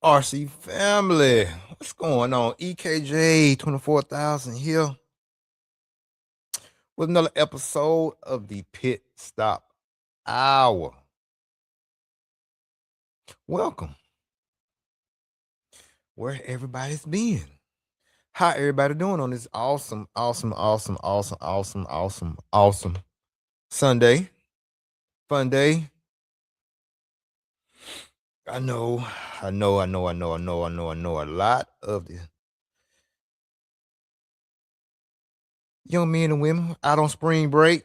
RC family, what's going on? EKJ 24,000 here with another episode of the Pit Stop Hour. Welcome. Where everybody's been. How everybody doing on this awesome Sunday? Fun day. I know a lot of the young men and women out on spring break,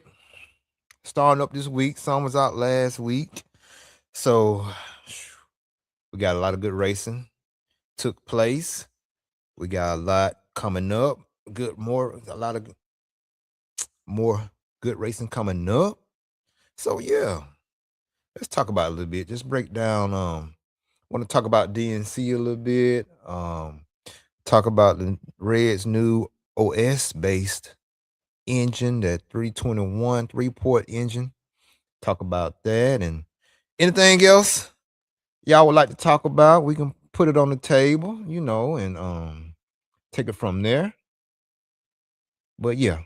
starting up this week. Some was out last week. So we got a lot of good racing took place. We got a lot coming up. A lot of more good racing coming up. So yeah, let's talk about it a little bit. Just break down. Want to talk about DNC a little bit. Talk about the Red's new OS based engine, that 321 3-port engine. Talk about that and anything else y'all would like to talk about. We can put it on the table, and take it from there. But yeah,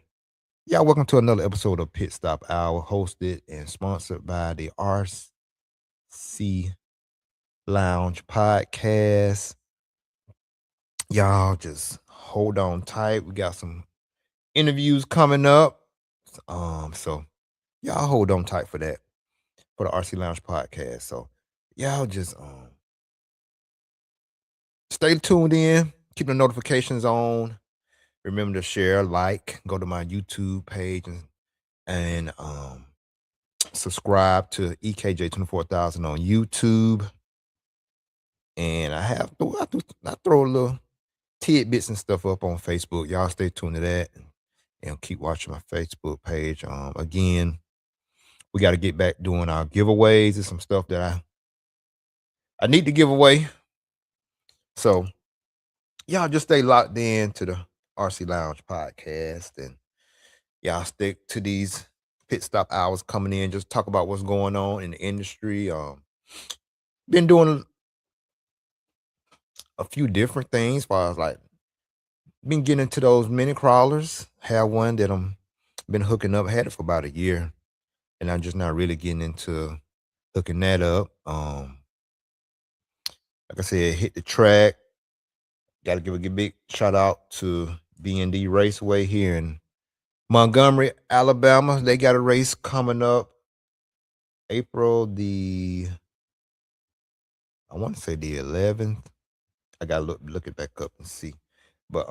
welcome to another episode of Pit Stop Hour, hosted and sponsored by the RC Lounge Podcast. Y'all just hold on tight. We got some interviews coming up. So y'all hold on tight for that, for the RC Lounge Podcast. So y'all just stay tuned in, keep the notifications on. Remember to share, like, go to my YouTube page and subscribe to EKJ 24,000 on YouTube. And I throw a little tidbits and stuff up on Facebook. Y'all stay tuned to that and keep watching my Facebook page. Again, we got to get back doing our giveaways. There's some stuff that I need to give away. So y'all just stay locked in to the RC Lounge Podcast, and y'all stick to these pit stop hours coming in. Just talk about what's going on in the industry. Been doing a few different things, as far as like been getting into those mini crawlers. Have one that I'm been hooking up. Had it for about a year, and I'm just not really getting into hooking that up. Like I said, hit the track. Got to give a big shout out to B&D Raceway here in Montgomery, Alabama. They got a race coming up April I want to say the 11th. I gotta look it back up and see. But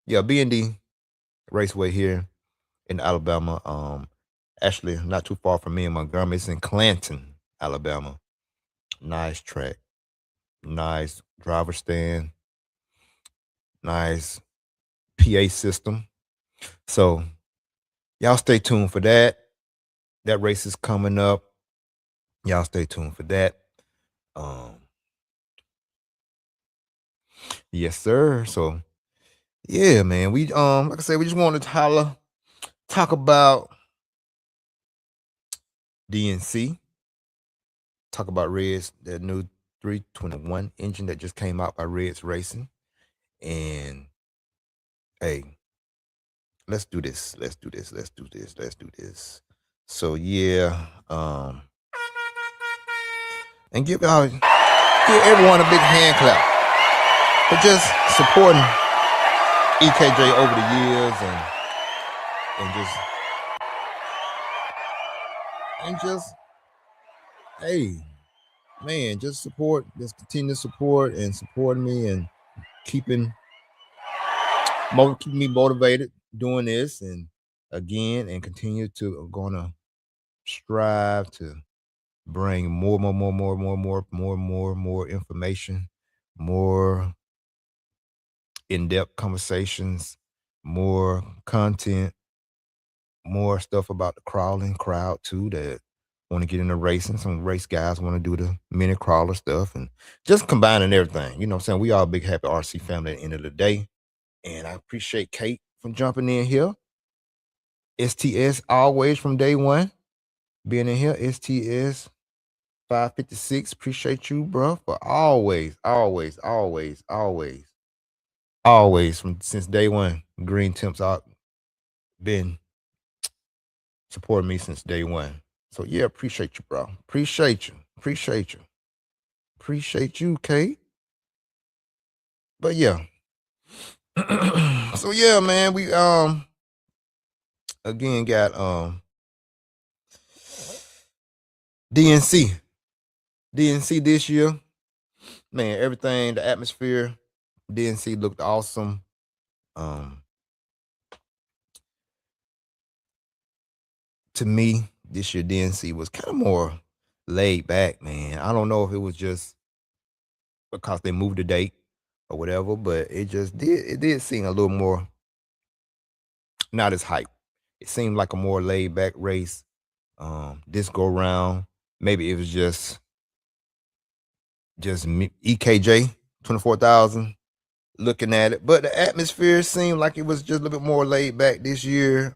yeah, B&D Raceway here in Alabama. Actually not too far from me in Montgomery. It's in Clanton, Alabama. Nice track. Nice driver stand. Nice PA system. So y'all stay tuned for that. That race is coming up. Y'all stay tuned for that. Yes, sir. So yeah, man. We like I said, we just wanted to talk about DNC. Talk about Red's, that new 321 engine that just came out by Red's Racing. And hey, let's do this. So yeah, and give everyone a big hand clap for just supporting EKJ over the years and just hey, man, just continue to support and supporting me and keeping me motivated doing this, and again, and continue to gonna strive to bring more information, more in-depth conversations, more content, more stuff about the crawling crowd too, that want to get into racing. Some race guys want to do the mini crawler stuff, and just combining everything. You know what I'm saying? We all big happy RC family at the end of the day. And I appreciate Kate for jumping in here. STS always from day one being in here. STS 556. Appreciate you, bro, for always from since day one. Green Temps out been supporting me since day one. So yeah, appreciate you, bro. Appreciate you. Appreciate you, Kate. But yeah. So yeah, man, we again got DNC this year. Man, everything, the atmosphere, DNC looked awesome. To me, this year DNC was kind of more laid back, man. I don't know if it was just because they moved the date or whatever, but it did seem a little more not as hype. It seemed like a more laid back race. This go round, maybe it was just me, EKJ 24,000 looking at it, but the atmosphere seemed like it was just a little bit more laid back this year.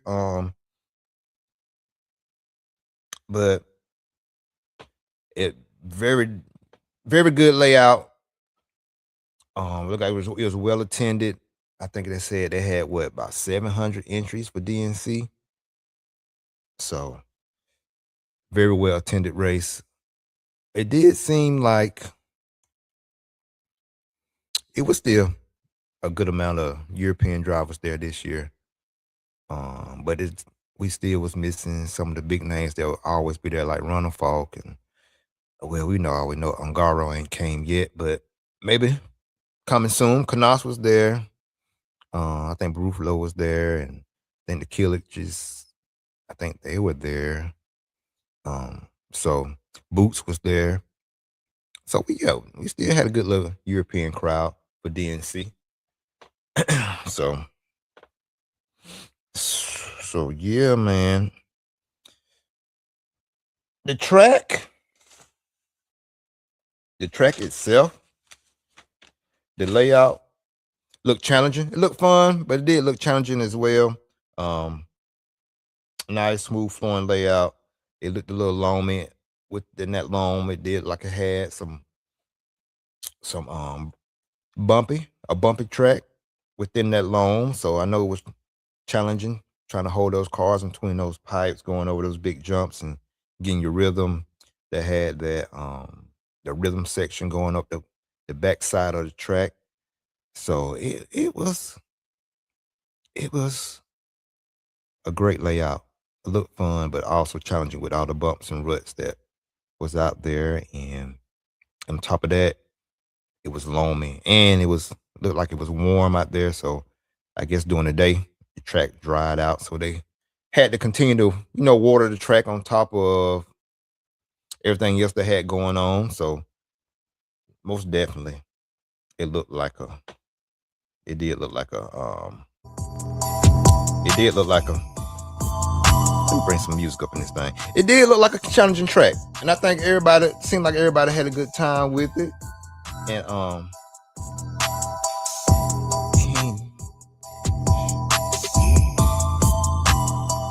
But it very good layout. Looked like it was well attended. I think they said they had about 700 entries for DNC. So very well attended race. It did seem like it was still a good amount of European drivers there this year. But we still was missing some of the big names that will always be there, like Ronald Falk, and we know Ungaro ain't came yet, but maybe coming soon. Canas was there. I think Brufalo was there, and I think the Killiches, I think they were there. So Boots was there. So we still had a good little European crowd for DNC. So yeah, man. The track itself, the layout looked challenging. It looked fun, but it did look challenging as well. Nice, smooth, flowing layout. It looked a little loamy. Within that loam, it did like it had some bumpy track within that loam. So I know it was challenging trying to hold those cars in between those pipes, going over those big jumps and getting your rhythm. That had that the rhythm section going up the back side of the track. So it was a great layout. It looked fun, but also challenging with all the bumps and ruts that was out there. And on top of that, it was loamy, and looked like it was warm out there. So I guess during the day, the track dried out. So they had to continue to, water the track on top of everything else they had going on. So most definitely, it did look like a let me bring some music up in this thing. It did look like a challenging track, and I think seemed like everybody had a good time with it. And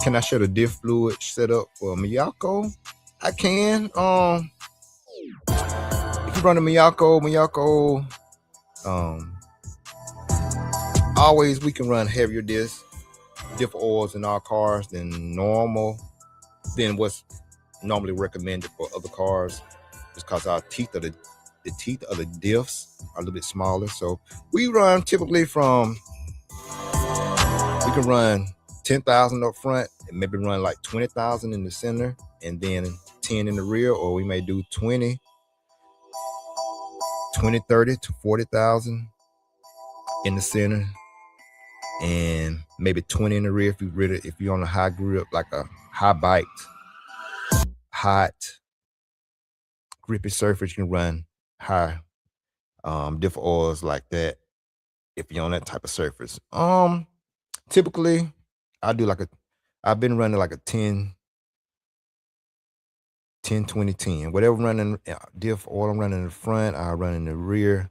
can I share the diff fluid setup for Miyako? I can. If you run a Miyako, always we can run heavier diff oils in our cars than what's normally recommended for other cars, just because our teeth of the diffs are a little bit smaller. So we run typically we can run 10,000 up front and maybe run like 20,000 in the center and then 10 in the rear, or we may do 20, 30 to 40,000 in the center and maybe 20 in the rear if you're on a high grip, like a high bite, hot grippy surface, you can run high different oils like that if you're on that type of surface. Typically I've been running like a 10 20 10, whatever running diff oil I'm running in the front, I run in the rear,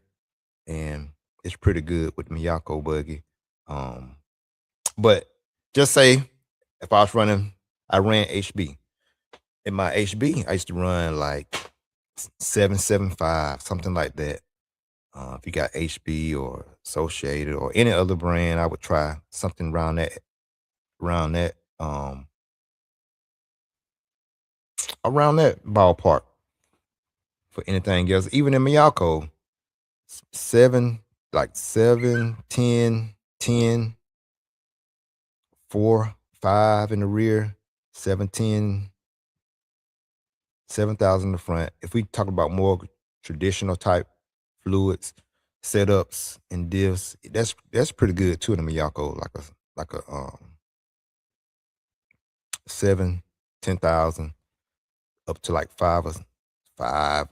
and it's pretty good with the Miyako buggy. But just say if I ran HB. In my HB, I used to run like 775, something like that. If you got HB or Associated or any other brand, I would try something around around that ballpark for anything else. Even in Miyako, 7, like 7, 10, 10, 4, 5 in the rear, 7, 10, 7,000 in the front. If we talk about more traditional type fluids, setups, and diffs, that's pretty good too in the Miyako, like a 7, 10,000 up to like 5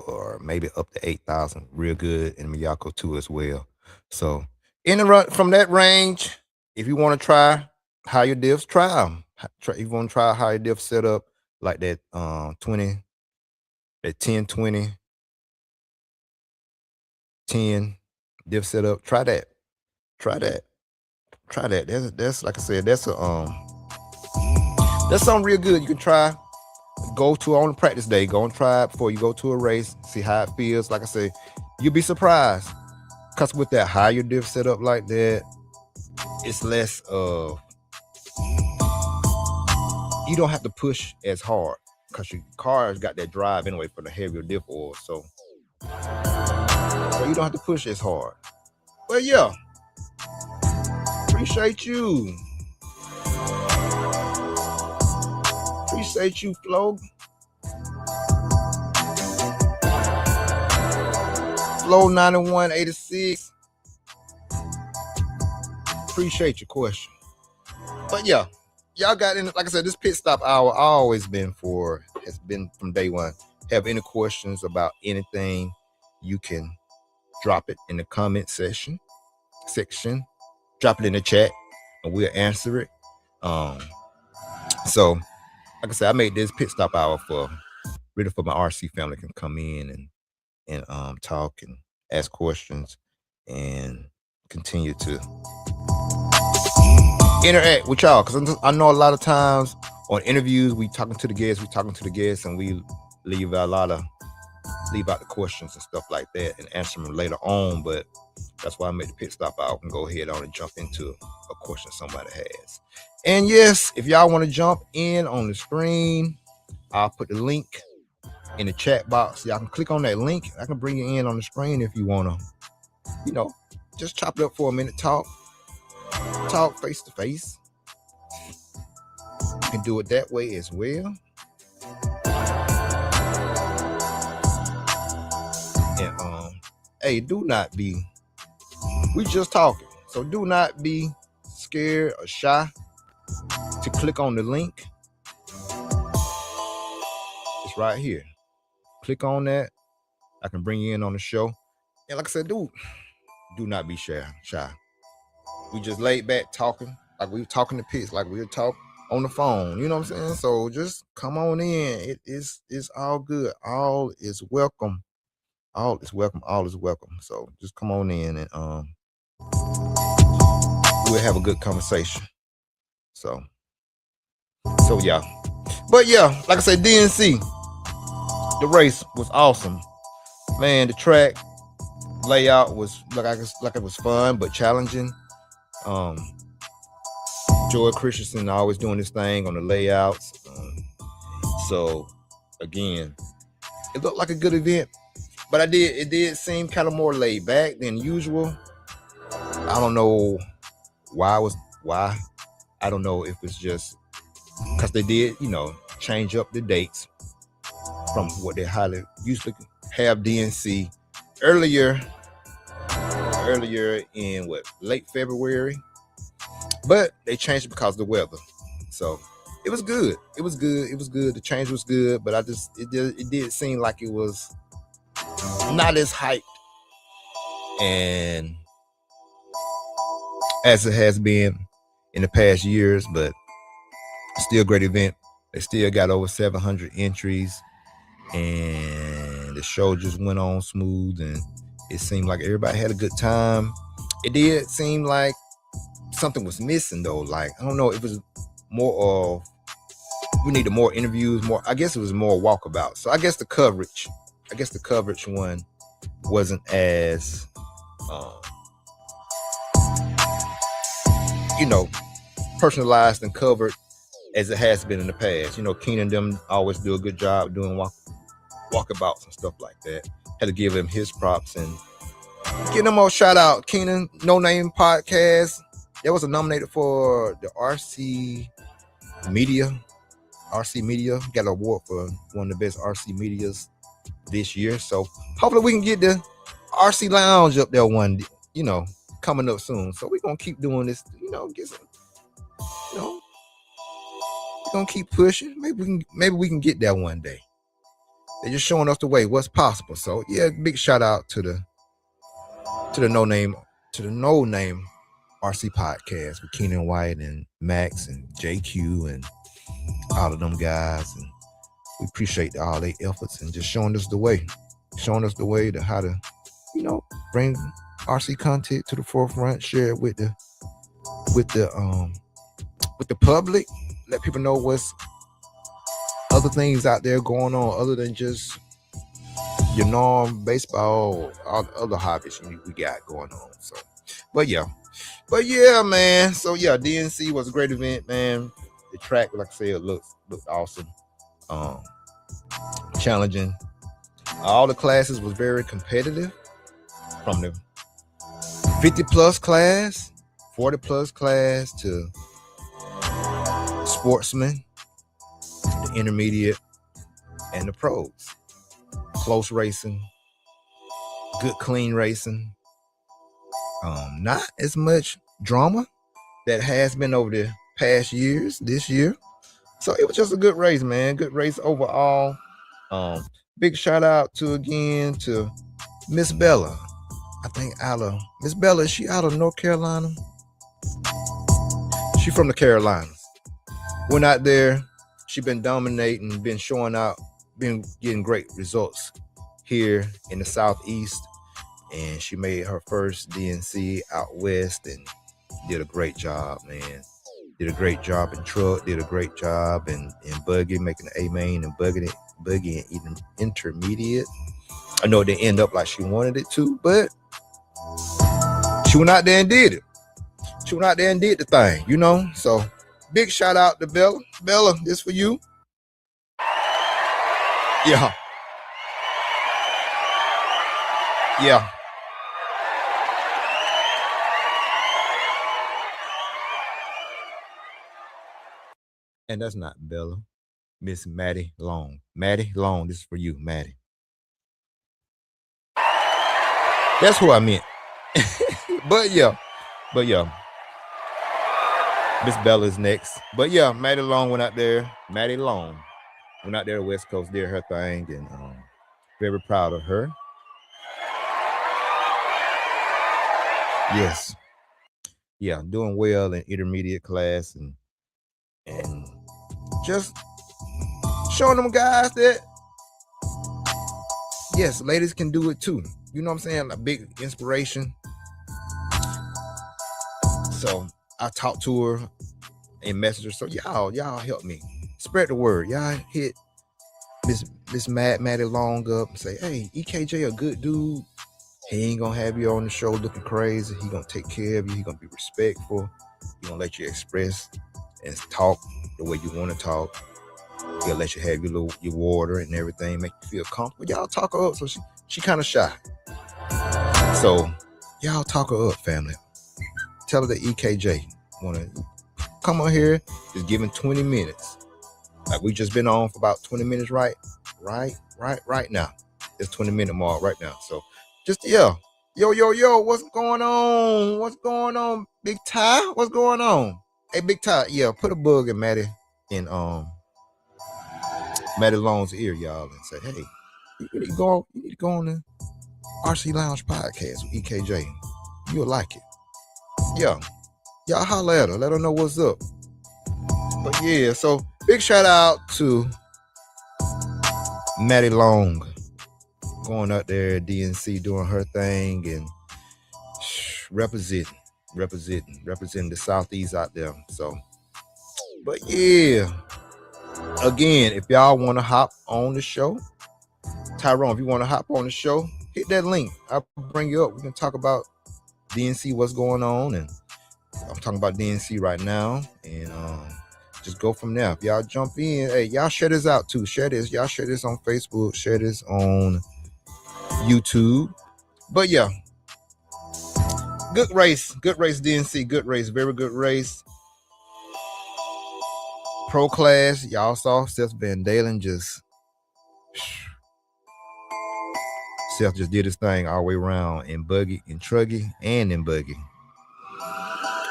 or maybe up to 8,000, real good in Miyako too as well. So in the run from that range, if you want to try higher diffs, try them. If you want to try a higher diff setup like that 20, that 10, 20, 10 diff setup, try that. Try that. Try that. That's like I said, that's something real good you can try. Go to on a practice day. Go and try it before you go to a race. See how it feels. Like I say, you'll be surprised. Because with that higher diff setup like that, it's less of, you don't have to push as hard because your car's got that drive anyway for the heavier diff oil. So you don't have to push as hard. But yeah, appreciate you. Appreciate you, Flo. Flo 9186. Appreciate your question. But yeah, y'all got in. Like I said, this pit stop hour has been from day one. Have any questions about anything, you can drop it in the comment section. Drop it in the chat and we'll answer it. So like I said, I made this pit stop hour for my RC family can come in and talk and ask questions and continue to interact with y'all, because I know a lot of times on interviews we talking to the guests and we leave out the questions and stuff like that and answer them later on. But that's why I made the pit stop out and go ahead on and jump into a question somebody has. And yes, if y'all want to jump in on the screen, I'll put the link in the chat box. Y'all can click on that link. I can bring you in on the screen if you want to, just chop it up for a minute, talk face to face. You can do it that way as well. And hey, we just talking, so do not be scared or shy to click on the link. It's right here. Click on that. I can bring you in on the show. And like I said, do not be shy. We just laid back talking, like we were talking to pits, like we were talking on the phone. You know what I'm saying? So just come on in. It's all good. All is welcome. All is welcome. So just come on in and we'll have a good conversation. So yeah. But yeah, like I said, DNC, the race was awesome. Man, the track layout was like it was fun but challenging. Joey Christensen always doing this thing on the layouts. So again, it looked like a good event, but it did seem kind of more laid back than usual. I don't know why. I don't know if it's just because they did, change up the dates from what they usually have DNC earlier in late February, but they changed it because of the weather. So it was good. The change was good, but it did seem like it was not as hyped and as it has been in the past years, but still a great event. They still got over 700 entries, and the show just went on smooth, and it seemed like everybody had a good time. It did seem like something was missing though. Like, I don't know if it was more of, we needed more interviews, I guess it was more walkabout. So I guess the coverage I guess the coverage one wasn't as, personalized and covered as it has been in the past. Keenan them always do a good job doing walkabouts and stuff like that. Had to give him his props and give him a shout out. Keenan, No Name Podcast. That was nominated for the RC Media. Got an award for one of the best RC medias this year. So hopefully we can get the RC Lounge up there one, coming up soon. So we're gonna keep doing this, get some, we're gonna keep pushing. Maybe we can get there one day. They're just showing us the way, what's possible. So yeah, big shout out to the No Name RC Podcast with Keenan White and Max and JQ and all of them guys. And we appreciate all their efforts and just showing us the way to how to, bring RC content to the forefront, share it with the public, let people know what's other things out there going on other than just your norm baseball, all the other hobbies we got going on. So, but yeah, man. So yeah, DNC was a great event, man. The track, like I said, looked awesome. Challenging. All the classes was very competitive, from the 50 plus class, 40 plus class, to sportsmen, the intermediate, and the pros. Close racing, good clean racing. Not as much drama that has been over the past years this year. So it was just a good race, man. Good race overall. Big shout out to Miss Bella. I think Miss Bella, is she out of North Carolina? She from the Carolinas. Went out there. She been dominating, been showing out, been getting great results here in the Southeast. And she made her first DNC out west and did a great job, man. Did a great job in truck, did a great job in buggy, making the A-main and buggy and even intermediate. I know it didn't end up like she wanted it to, but she went out there and did it. She went out there and did the thing, So big shout out to Bella. Bella, this for you. Yeah. Yeah. And that's not Bella. Miss Maddie Long. Maddie Long, this is for you, Maddie. That's who I meant. But yeah. Miss Bella's next. But yeah, Maddie Long went out there. Maddie Long went out there to West Coast, did her thing, and very proud of her. Yes. Yeah, doing well in intermediate class and just showing them guys that yes, ladies can do it too. You know what I'm saying? A big inspiration. So I talked to her in Messenger. So y'all help me spread the word. Y'all hit Miss Maddie Long up and say, hey, EKJ a good dude. He ain't gonna have you on the show looking crazy. He gonna take care of you. He gonna be respectful. He gonna let you express and talk the way you want to talk. He'll let you have your water and everything, make you feel comfortable. Y'all talk her up. So she kind of shy. So y'all talk her up, family. Tell her that EKJ wanna come on here. Just give him 20 minutes. Like we just been on for about 20 minutes, right now. It's 20-minute mark right now. So just yo, what's going on, Big Ty? What's going on? Hey, Big Ty, yeah, put a bug in Maddie Long's ear, y'all, and say, hey, you need to go on the RC Lounge podcast with EKJ. You'll like it. Yeah. Y'all holler at her. Let her know what's up. But yeah, so big shout out to Maddie Long going out there at DNC doing her thing and representing the Southeast out there. So, but yeah, again, if y'all want to hop on the show, Tyrone, if you want to hop on the show, hit that link. I'll bring you up. We can talk about DNC, what's going on, and I'm talking about DNC right now, and just go from there. If y'all jump in, hey, y'all share this out too. Share this. Y'all share this on Facebook. Share this on YouTube. But yeah, good race, DNC, good race, very good race. Pro class, y'all saw Seth Van Dalen Seth just did his thing all the way around in buggy, in truggy, and in buggy.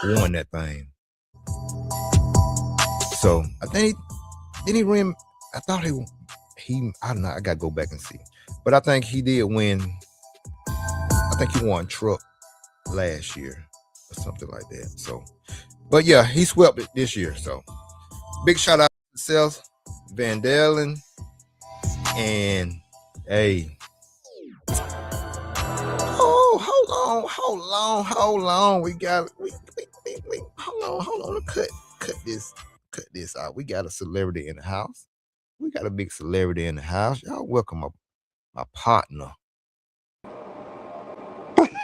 Won that thing. So I think he ran. I thought he I don't know. I gotta go back and see, but I think he did win. I think he won truck last year or something like that. So, but yeah, he swept it this year. So big shout out to Seth Van Dalen, and hey. Oh, hold on. We got hold on. Cut this out. We got a celebrity in the house. We got a big celebrity in the house. Y'all welcome my partner.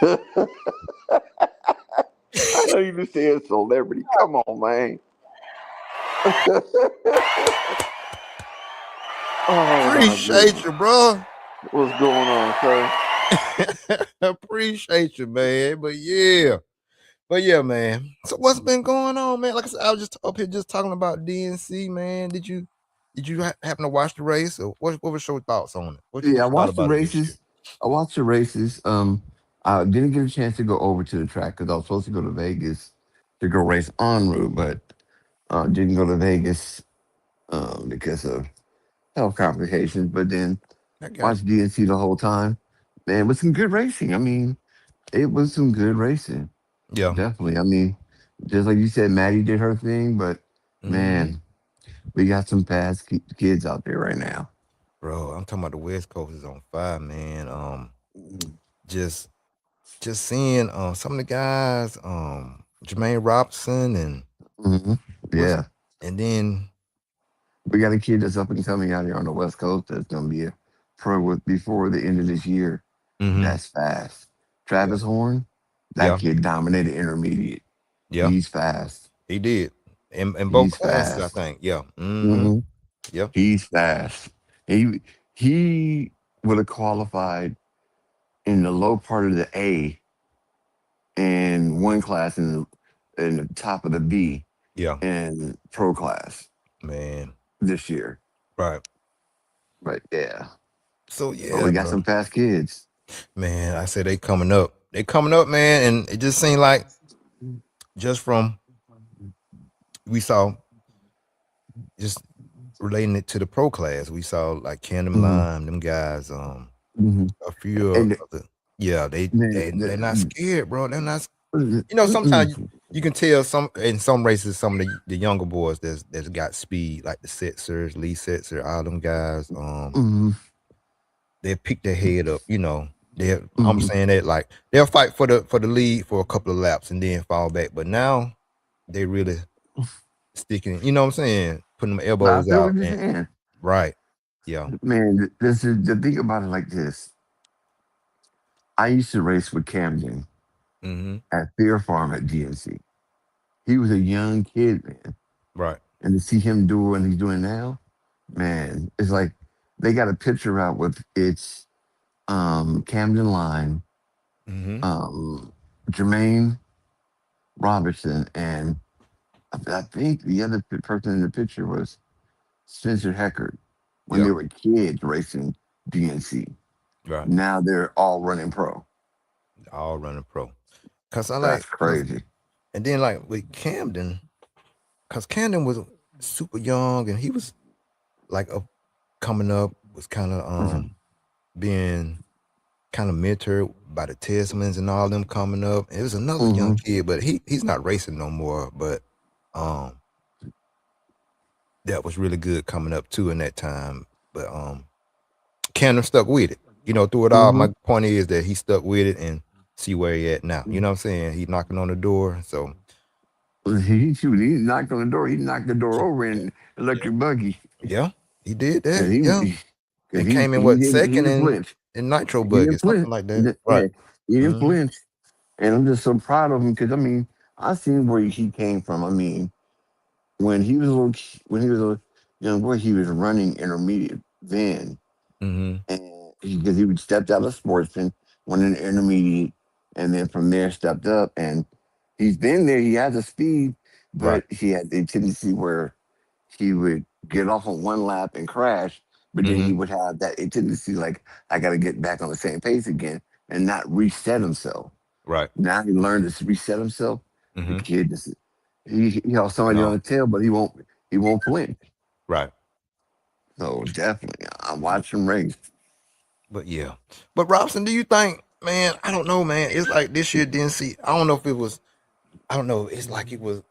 I know you just said celebrity. Come on, man. Appreciate you, bro. What's going on, sir? Appreciate you, man. But yeah, man. So what's been going on, man? Like I said, I was just up here just talking about DNC, man. Did you happen to watch the race, or what was your thoughts on it? Yeah, I watched the races. I didn't get a chance to go over to the track because I was supposed to go to Vegas to go race en route, but didn't go to Vegas because of health complications. But then watched DNC the whole time. Man, it was some good racing. I mean, it was some good racing. Yeah, definitely. I mean, just like you said, Maddie did her thing, but man, we got some fast kids out there right now. Bro, I'm talking about the West Coast is on fire, man. Just seeing some of the guys, Jermaine Robinson and yeah, and then we got a kid that's up and coming out here on the West Coast that's gonna be a pro before the end of this year. That's fast. Travis Horn, that kid dominated intermediate. Yeah, he's fast. He did in both classes, I think. Yeah, yeah, he's fast. He would have qualified in the low part of the A and one class in the top of the B. Yeah, in pro class. Man, this year. Right. Yeah. So yeah, but we got some fast kids. Man, I said they coming up. They coming up, man, and it just seemed like just from we saw just relating it to the pro class, we saw like Camden Lime, them guys, a few of the they're not scared, bro. They're not. You know, sometimes you can tell in some races, some of the younger boys that's got speed, like the Setzers, Lee Setzer, all them guys. They pick their head up, you know. I'm saying that like they'll fight for the lead for a couple of laps and then fall back. But now they really sticking, you know what I'm saying? Putting them elbows out. Right. Yeah. Man, this is the thing about it like this. I used to race with Camden at Fair Farm at DNC. He was a young kid, man. Right. And to see him do what he's doing now, man, it's like they got a picture out with it's Camden Line, Jermaine Robertson, and I think the other person in the picture was Spencer Heckert when they were kids racing DNC. Right. Now they're all running pro. All running pro. Cause that's crazy. And then like with Camden, cause Camden was super young and he was like coming up, was kind of being kind of mentored by the Tesmans and all them coming up. It was another young kid, but he's not racing no more. But that was really good coming up too in that time. But Camden stuck with it, you know, through it all. My point is that he stuck with it and see where he at now. You know what I'm saying? He knocking on the door. So he knocked on the door. He knocked the door over in electric buggy. Yeah, he did that. It came in he second didn't flinch. in Nitro He Buggy, didn't something flinch. like that. Right. Yeah, he didn't Mm-hmm. flinch. And I'm just so proud of him because I mean, I seen where he came from. I mean, when he was a little, when he was a young boy, he was running intermediate then, Mm-hmm. and because he would stepped out of sportsman, went in intermediate, and then from there stepped up, and he's been there. He has the speed, Right. but he had the tendency where he would get off on one lap and crash, but then Mm-hmm. he would have that tendency like I got to get back on the same pace again and not reset himself. Right. Now he learned to reset himself. The Mm-hmm. kid just he has somebody on No. the tail, but he won't flinch. Right. So definitely, I watch him race. But yeah. But Robson, do you think, man? I don't know, man. It's like this year didn't see. I don't know if it was. I don't know. It's like it was.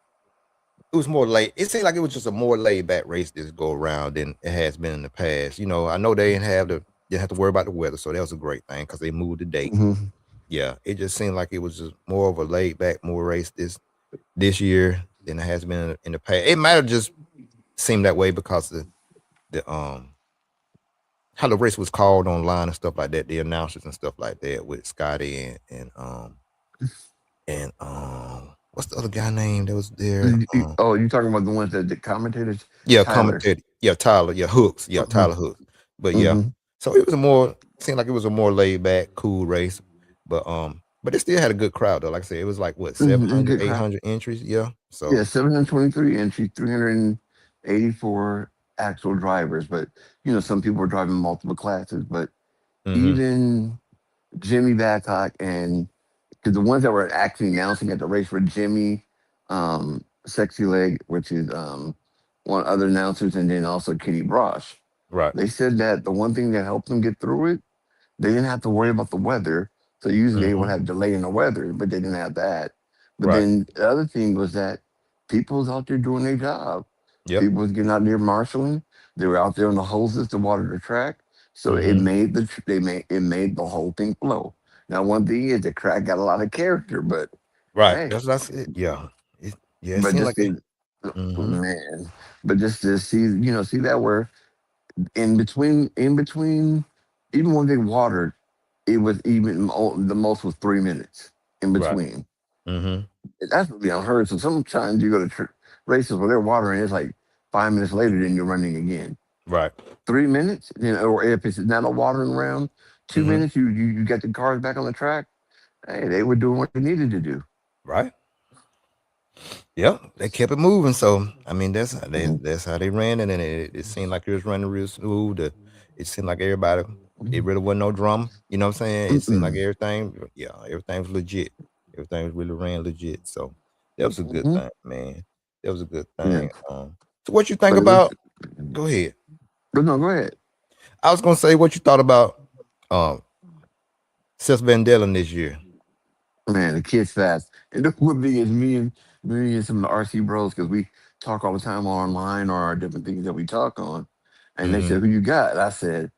It was more late. It seemed like it was just a more laid back race this go around than it has been in the past. You know, I know they didn't have to worry about the weather, so that was a great thing because they moved the date. Mhm. Yeah, it just seemed like it was just more of a laid back, more race this year than it has been in the past. It might have just seemed that way because the how the race was called online and stuff like that, the announcers and stuff like that with Scotty and what's the other guy name that was there? Oh, you talking about the ones that the commentators? Yeah, Tyler. commented. Yeah, Tyler. Yeah, Hooks. Yeah, Mhm. Tyler Hooks. But yeah, Mhm. so it was a more seemed like it was a more laid back, cool race. But it still had a good crowd though. Like I said, it was like what Mhm. 700, Good crowd. 800 entries. Yeah. Yeah, So 723 entries, 384 actual drivers. But some people are driving multiple classes. But mm-hmm. even Jimmy Babcock and because the ones that were actually announcing at the race were Jimmy, Sexy Leg, which is one other announcers, and then also Kenny Brosh. Right. They said that the one thing that helped them get through it, they didn't have to worry about the weather. So usually they would Mm-hmm. have delay in the weather, but they didn't have that. But Right. then the other thing was that people was out there doing their job. Yep. People was getting out there marshaling. They were out there on the hoses to water the track. So it Mm-hmm. made it made the whole thing flow. Now one thing is the track got a lot of character, but Right. hey, That's what I said. Yeah. Yeah. It but seemed just like it. to, Mm-hmm. man, but just to see see that where in between, even when they watered, it was even the most was 3 minutes in Right. between. Mm-hmm. That's really unheard. So sometimes you go to races where they're watering, it's like 5 minutes later, then you're running again. Right. 3 minutes, or if it's not a watering round, two Mm-hmm. minutes, you get the cars back on the track. Hey, they were doing what they needed to do. Right. Yep, they kept it moving. So I mean, Mhm. that's how they ran it, and it seemed like it was running real smooth. It seemed like everybody, it really wasn't no drama. You know what I'm saying? It seemed like Mm-mm. everything, yeah, everything was legit. Everything was really ran legit. So that was a good Mhm. thing, man. That was a good Yeah, thing. So what you think but it was. about? Go ahead. But no, go ahead. I was gonna say what you thought about um Seth Van Dellen this year. Man, the kid's fast. And the one thing is me and some of the RC bros, because we talk all the time online or our different things that we talk on. And they Mm-hmm. said, "Who you got?" I said,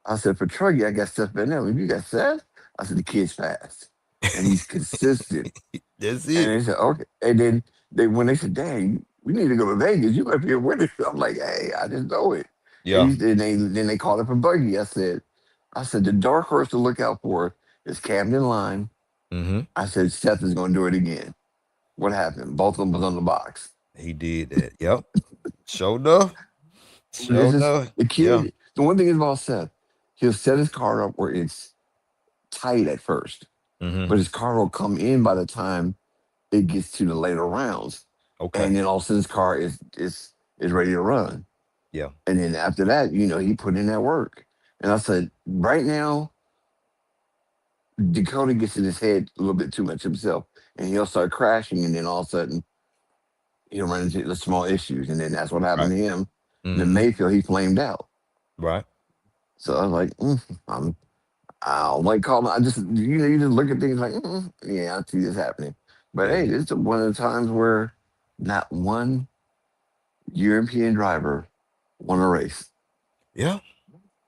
"For Truggy, I got Seth Van Dam. You got Seth?" I said, "The kid's fast. And he's consistent." That's And it. they said, "Okay." And then when they said, "Dang, we need to go to Vegas. You might be a winner." I'm like, "Hey, I just know it." And Yeah. then they called it for Buggy. I said, the dark horse to look out for is Camden Line. Mm-hmm. I said, Seth is going to do it again. What happened? Both of them was on the box. He did that. Yep. Showed enough. This Showed is enough. the Yeah. kid. The one thing is about Seth, he'll set his car up where it's tight at first, Mm-hmm. but his car will come in by the time it gets to the later rounds, Okay. and then all of a sudden his car is ready to run. Yeah. And then after that, he put in that work. And I said, right now, Dakota gets in his head a little bit too much himself, and he'll start crashing, and then all of a sudden he'll run into the small issues, and then that's what happened Right. to him. And then Mhm. Mayfield, he flamed out. Right. So I was like, I don't like calling. I just, you just look at things like, yeah, I see this happening. But Yeah. hey, this is one of the times where not one European driver won a race. Yeah.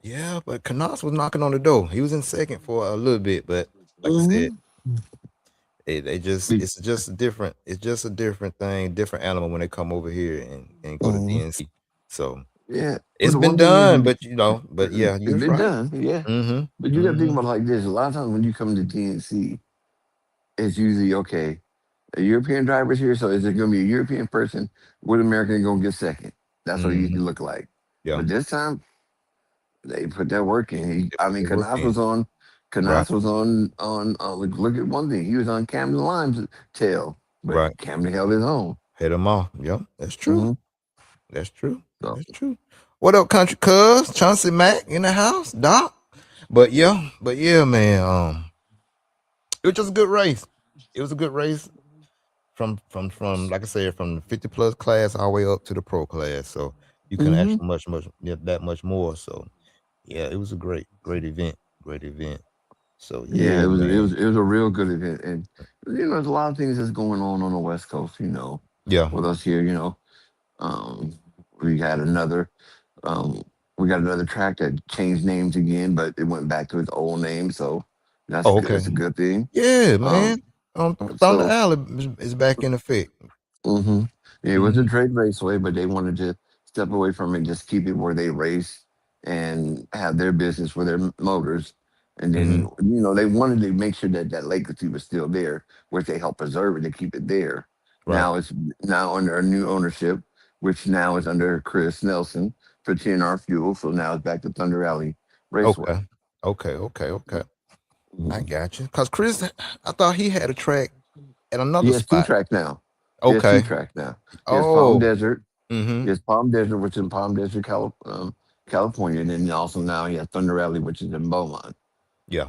Yeah. But Canas was knocking on the door. He was in second for a little bit, but like I said, Hmm. they just it's just a different thing, different animal when they come over here and go to Hmm. DNC. So Yeah. But It's the been one thing is, done, but but yeah, it's you're been right. done. Yeah. But Mm-hmm. you got to think Mm-hmm. about it like this. A lot of times when you come to DNC, it's usually okay. A European driver's here, so is it going to be a European person with American going to get second? That's what it Mm-hmm. usually look like. Yeah. But this time they put that work in. I mean, They work Canas in. was on. Right. Canas was on. Look at one thing. He was on Camden Lime's tail, but Right. Camden held his own. Head them off. Yep. That's true. Hmm. That's true. So. That's true. What up, country cuz? Chauncey Mack in the house, Doc. But yeah, man. It was just a good race. It was a good race from like I said, from the 50 plus class all the way up to the pro class. So you can Hmm. actually much yeah, that much more. So yeah, it was a great event. Great event. So Yeah, yeah, man. it was a real good event, and there's a lot of things that's going on the West Coast. Yeah. With us here, um, we got another um, we got another track that changed names again, but it went back to its old name, so that's Oh, good. okay. That's a good thing. Yeah, Um, man. Thunder so Alley is back in effect. hmm it was a Hmm. trade raceway, but they wanted to step away from it, just keep it where they race and have their business for their motors. And then, Hmm. they wanted to make sure that that legacy was still there, which they help preserve it and keep it there. Right. Now it's now under a new ownership, which now is under Chris Nelson for TNR Fuel. So now it's back to Thunder Alley Raceway. Okay. Okay. I Mhm. got you. Cause Chris, I thought he had a track at He another has two spot. tracks now. He has two Okay. tracks now. He has Palm Oh. Desert. Mm-hmm. He has Palm Desert, which is in Palm Desert, California, and then also now he has Thunder Alley, which is in Beaumont. Yeah.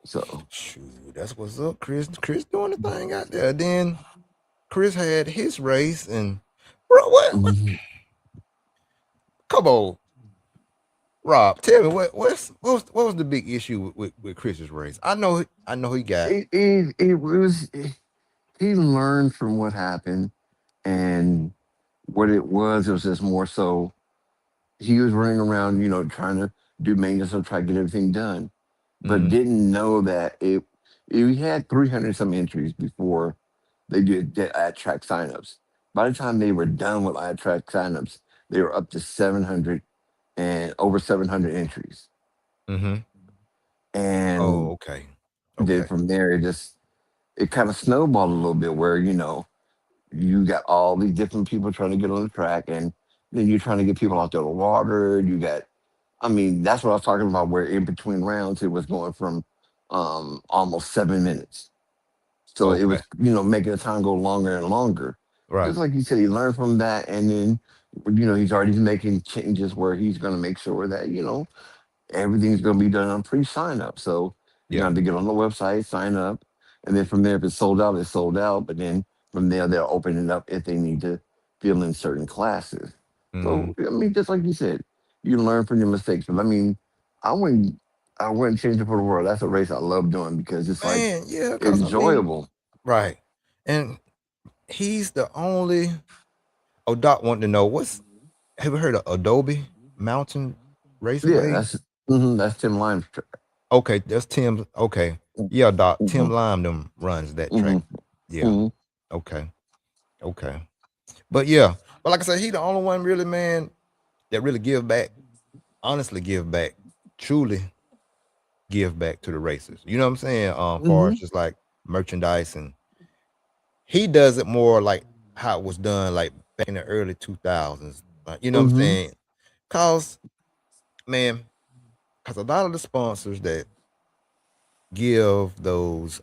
So, Shoot, that's what's up, Chris. Chris doing the thing out there. Then Chris had his race, and bro, what? mhm. Come on, Rob. Tell me what was the big issue with Chris's race? I know he got. He learned from what happened, and what it was just more so he was running around, trying to do maintenance or try to get everything done, but Mm-hmm. didn't know that he had 300 some entries before they did ad track signups. By the time they were done with ad track signups, they were up to 700 and over 700 entries. Mm-hmm. Oh, And okay. then Okay. from there, it kind of snowballed a little bit where, you got all these different people trying to get on the track, and then you're trying to get people out there to water. I mean, that's what I was talking about, where in between rounds, it was going from almost 7 minutes. So it Okay. was, making the time go longer and longer. Right. Just like you said, he learned from that, and then, he's already making changes where he's going to make sure that, everything's going to be done on pre-sign up. So you're Yeah. going to have to get on the website, sign up, and then from there, if it's sold out, it's sold out. But then from there, they'll open it up if they need to fill in certain classes. Mm-hmm. So I mean, just like you said, you learn from your mistakes. But I mean, I wouldn't, I wouldn't change it for the world. That's a race I love doing because it's like Man, yeah. Cause I mean, enjoyable. right. And he's the only. Oh, Doc wanted to know what's. Have you heard of Adobe Mountain Yeah, Raceway? that's Tim Lime's track. Okay, that's Tim. Okay, yeah, Doc. Tim Hmm. Lime them runs that track. Hmm. Yeah. Hmm. Okay. Okay. But yeah, but like I said, he the only one really, man, that really give back. Honestly, give back. Truly give back to the racers. You know what I'm saying? Far Hmm. as just like merchandise, and he does it more like how it was done, like back in the early 2000s. You know what I'm Hmm. saying? Cause man, cause a lot of the sponsors that give those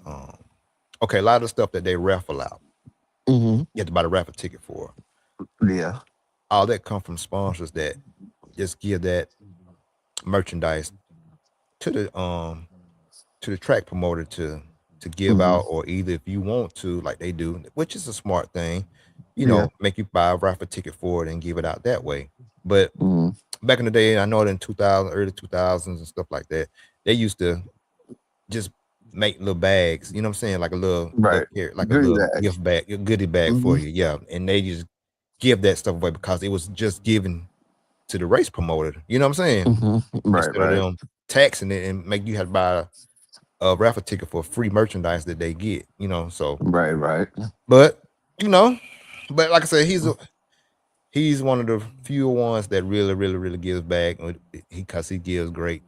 okay, a lot of the stuff that they raffle out, Hmm. you have to buy the raffle ticket for. Yeah. All that come from sponsors that just give that merchandise to the track promoter to give Hmm. out, or either if you want to, like they do, which is a smart thing, Yeah. make you buy a raffle ticket for it and give it out that way. But Hmm. back in the day, I know in 2000, early 2000s and stuff like that, they used to just make little bags, you know what I'm saying? Like a little Right. like a Goodie little bags. gift bag, a goodie bag Hmm. for you. Yeah. And they just give that stuff away because it was just given to the race promoter. You know what I'm saying? Hmm. Right. Instead of Right. them taxing it and make you have to buy a raffle ticket for free merchandise that they get. So Right. Right. but you know, but like I said, he's one of the few ones that really gives back. Because he gives great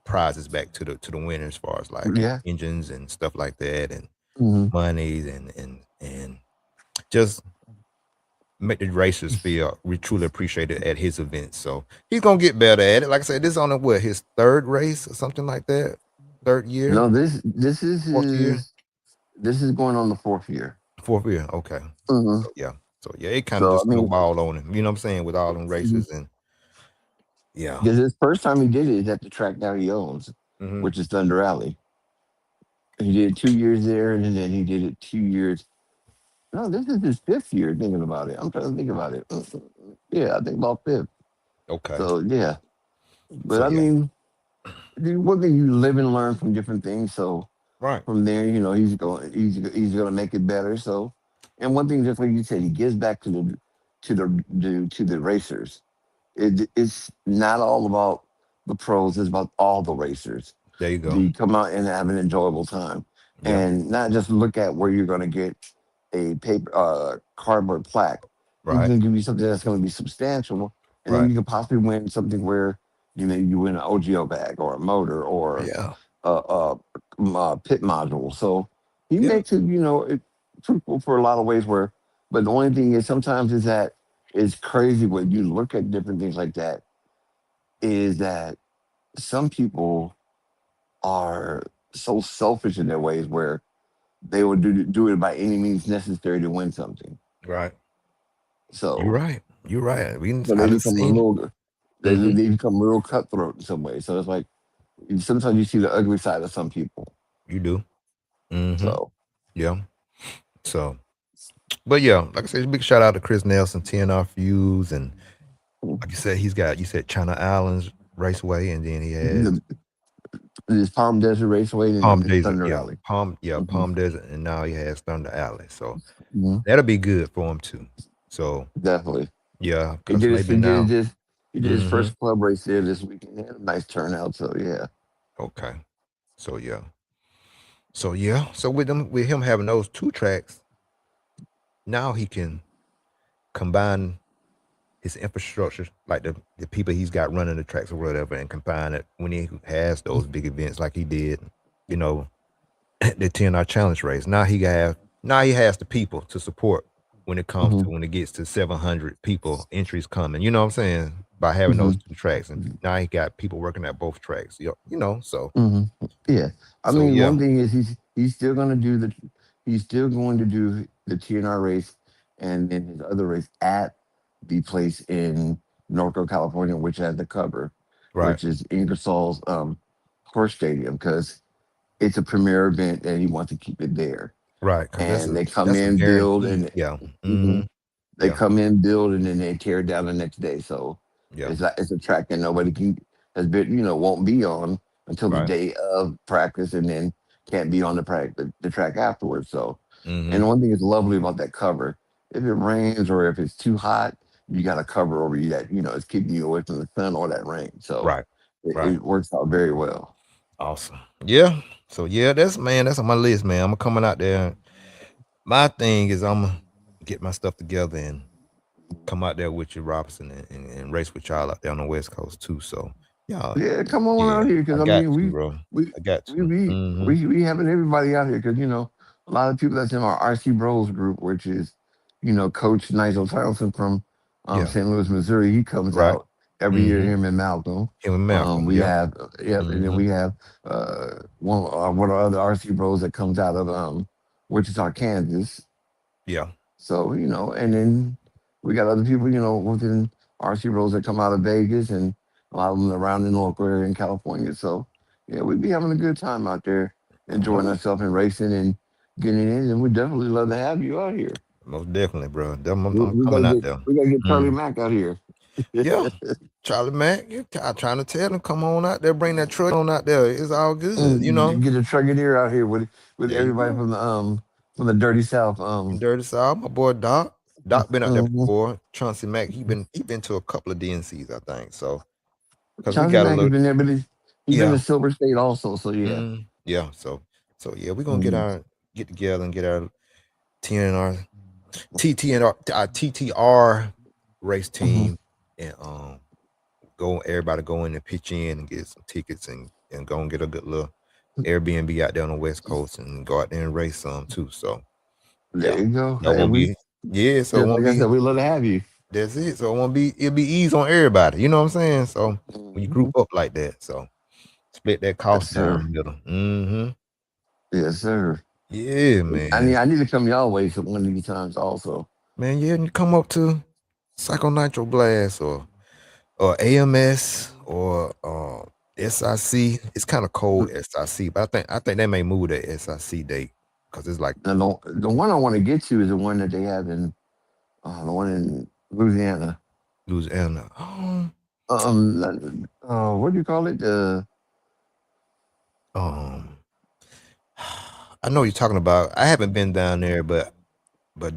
prizes back to the winners, as far as like Yeah. engines and stuff like that, and Hmm. monies and just make the racers feel we truly appreciate it at his events. So he's gonna get better at it. Like I said, this is on his third race or something like that. Third year, No, this is fourth year, this is going on the 4th year. fourth year. Okay, Hmm. so yeah, it kind of So I just mean, snowballed on him. You know what I'm saying? With all them races and yeah. because his first time he did it is at the track now he owns, Hmm. which is Thunder Alley. He did 2 years there, and then he did it 2 years. No, this is his 5th year thinking about it. I'm trying to think about it. Yeah, I think about fifth. Okay. So yeah, but So I yeah. mean, one thing you live and learn from different things. So Right. from there, he's going to make it better. So, and one thing, just like you said, he gives back to the racers. It's not all about the pros; it's about all the racers. There you go. You come out and have an enjoyable time, Yeah. and not just look at where you're going to get a paper cardboard plaque. He's Right. going to give you something that's going to be substantial, and then Right. you can possibly win something where you win an OGO bag or a motor or Yeah. a pit module. So he Yeah. makes it fruitful for a lot of ways. But the only thing is sometimes is that it's crazy when you look at different things like that. Is that some people are so selfish in their ways where they would do it by any means necessary to win something. Right. You're So right. You're right. so I they done become a seen it. little Hmm. they become real cutthroat in some ways. So it's like sometimes you see the ugly side of some people. You do. Hmm. So Yeah. So, but yeah, like I said, big shout out to Chris Nelson, TNR Fuse, and like you said, you said China Islands Raceway, and then he has the, this Palm Desert Raceway and Palm then this Desert, Thunder yeah, Alley. Hmm. Palm Desert, and now he has Thunder Alley. So Hmm. that'll be good for him too. So Definitely. yeah, He because did his maybe he did now. his he did his Hmm. first club race there this weekend. He had a nice turnout. So yeah. Okay. So yeah. So with him having those two tracks, now he can combine his infrastructure, like the people he's got running the tracks or whatever, and combine it when he has those big events like he did, you know, the 10-hour challenge race. Now he has the people to support when it comes Hmm. to when it gets to 700 people entries coming. You know what I'm saying? By having Hmm. those two tracks, and now he got people working at both tracks. So Hmm. Yeah. I so mean, yeah, one thing is he's still going to do the TNR race and then his other race at the place in Norco, California, which has the cover, right, which is Ingersoll's horse stadium, because it's a premier event and he wants to keep it there. right, because And they come that's a in, build, guarantee. and Yeah, mhm, they yeah, come in, build, and then they tear it down the next day. So yeah, it's a track that nobody has been won't be on until the right, day of practice, and then can't be on the track afterwards. So, mm-hmm, and one thing is lovely about that cover: if it rains or if it's too hot, you got a cover over you that it's keeping you away from the sun or that rain. So right, it, right. it works out very well. Awesome. Yeah. So yeah, that's on my list, man. I'm coming out there. My thing is I'm gonna get my stuff together and come out there with you, Robinson, and race with y'all out there on the West Coast too. So yeah, Yeah, come on yeah, out here I because I got mean to, bro. we I got we to. we Mm-hmm. we having everybody out here because a lot of people that's in our RC Bros group, which is Coach Nigel Townsend from Yeah. St. Louis, Missouri. He comes Right. out every year. Mm-hmm. Him and Malcolm. Him and Malcolm. We Yep. have yep, and then Mm-hmm. we have one of our other RC Bros that comes out of Wichita, Kansas. Yeah. So, and then we got other people, within RC Bros that come out of Vegas and a lot of them around in the local area in California. So, yeah, we'd be having a good time out there, enjoying Most, ourselves and racing and getting in. And we'd definitely love to have you out here. most definitely, bro. We, I'm we coming gotta out get there. we gotta get Charlie Mm. Mack out here. Yeah. Charlie Mack, I'm trying to tell him, come on out there, bring that truck on out there. It's all good, Get a Trucketeer out here with There you everybody go. from the Dirty South. And Dirty South, my boy Doc. Doc been out there Mhm. before. Chauncey Mack, he been to a couple of DNCs, I think. So, because we Chauncey got a Mack has little, been there, but he's been yeah, to Silver State also. So yeah. yeah. So yeah, we're gonna Mhm. get together and get our TNR TTR race Mhm. team, and everybody go in and pitch in and get some tickets and go and get a good little Airbnb out there on the West Coast and go out there and race some too. So There yeah, you go. that Hey, won't we be so it just won't like I be. said, we love to have you. That's it. So it won't be. It'll be ease on everybody. You know what I'm saying? So when you group Mhm. up like that, so split that Yes, cost down sir. the middle. Mm-hmm. Yes, sir. Yeah, man. I need to come y'all way some one of these times also. Man, yeah, you come up to Psycho Nitro Blast or AMS or SIC. It's kind of cold SIC, but I think they may move that SIC date because it's like And the one I want to get to is the one that they have in the one in Louisiana. Louisiana. What do you call it? Um, I know what you're talking about. I haven't been down there, but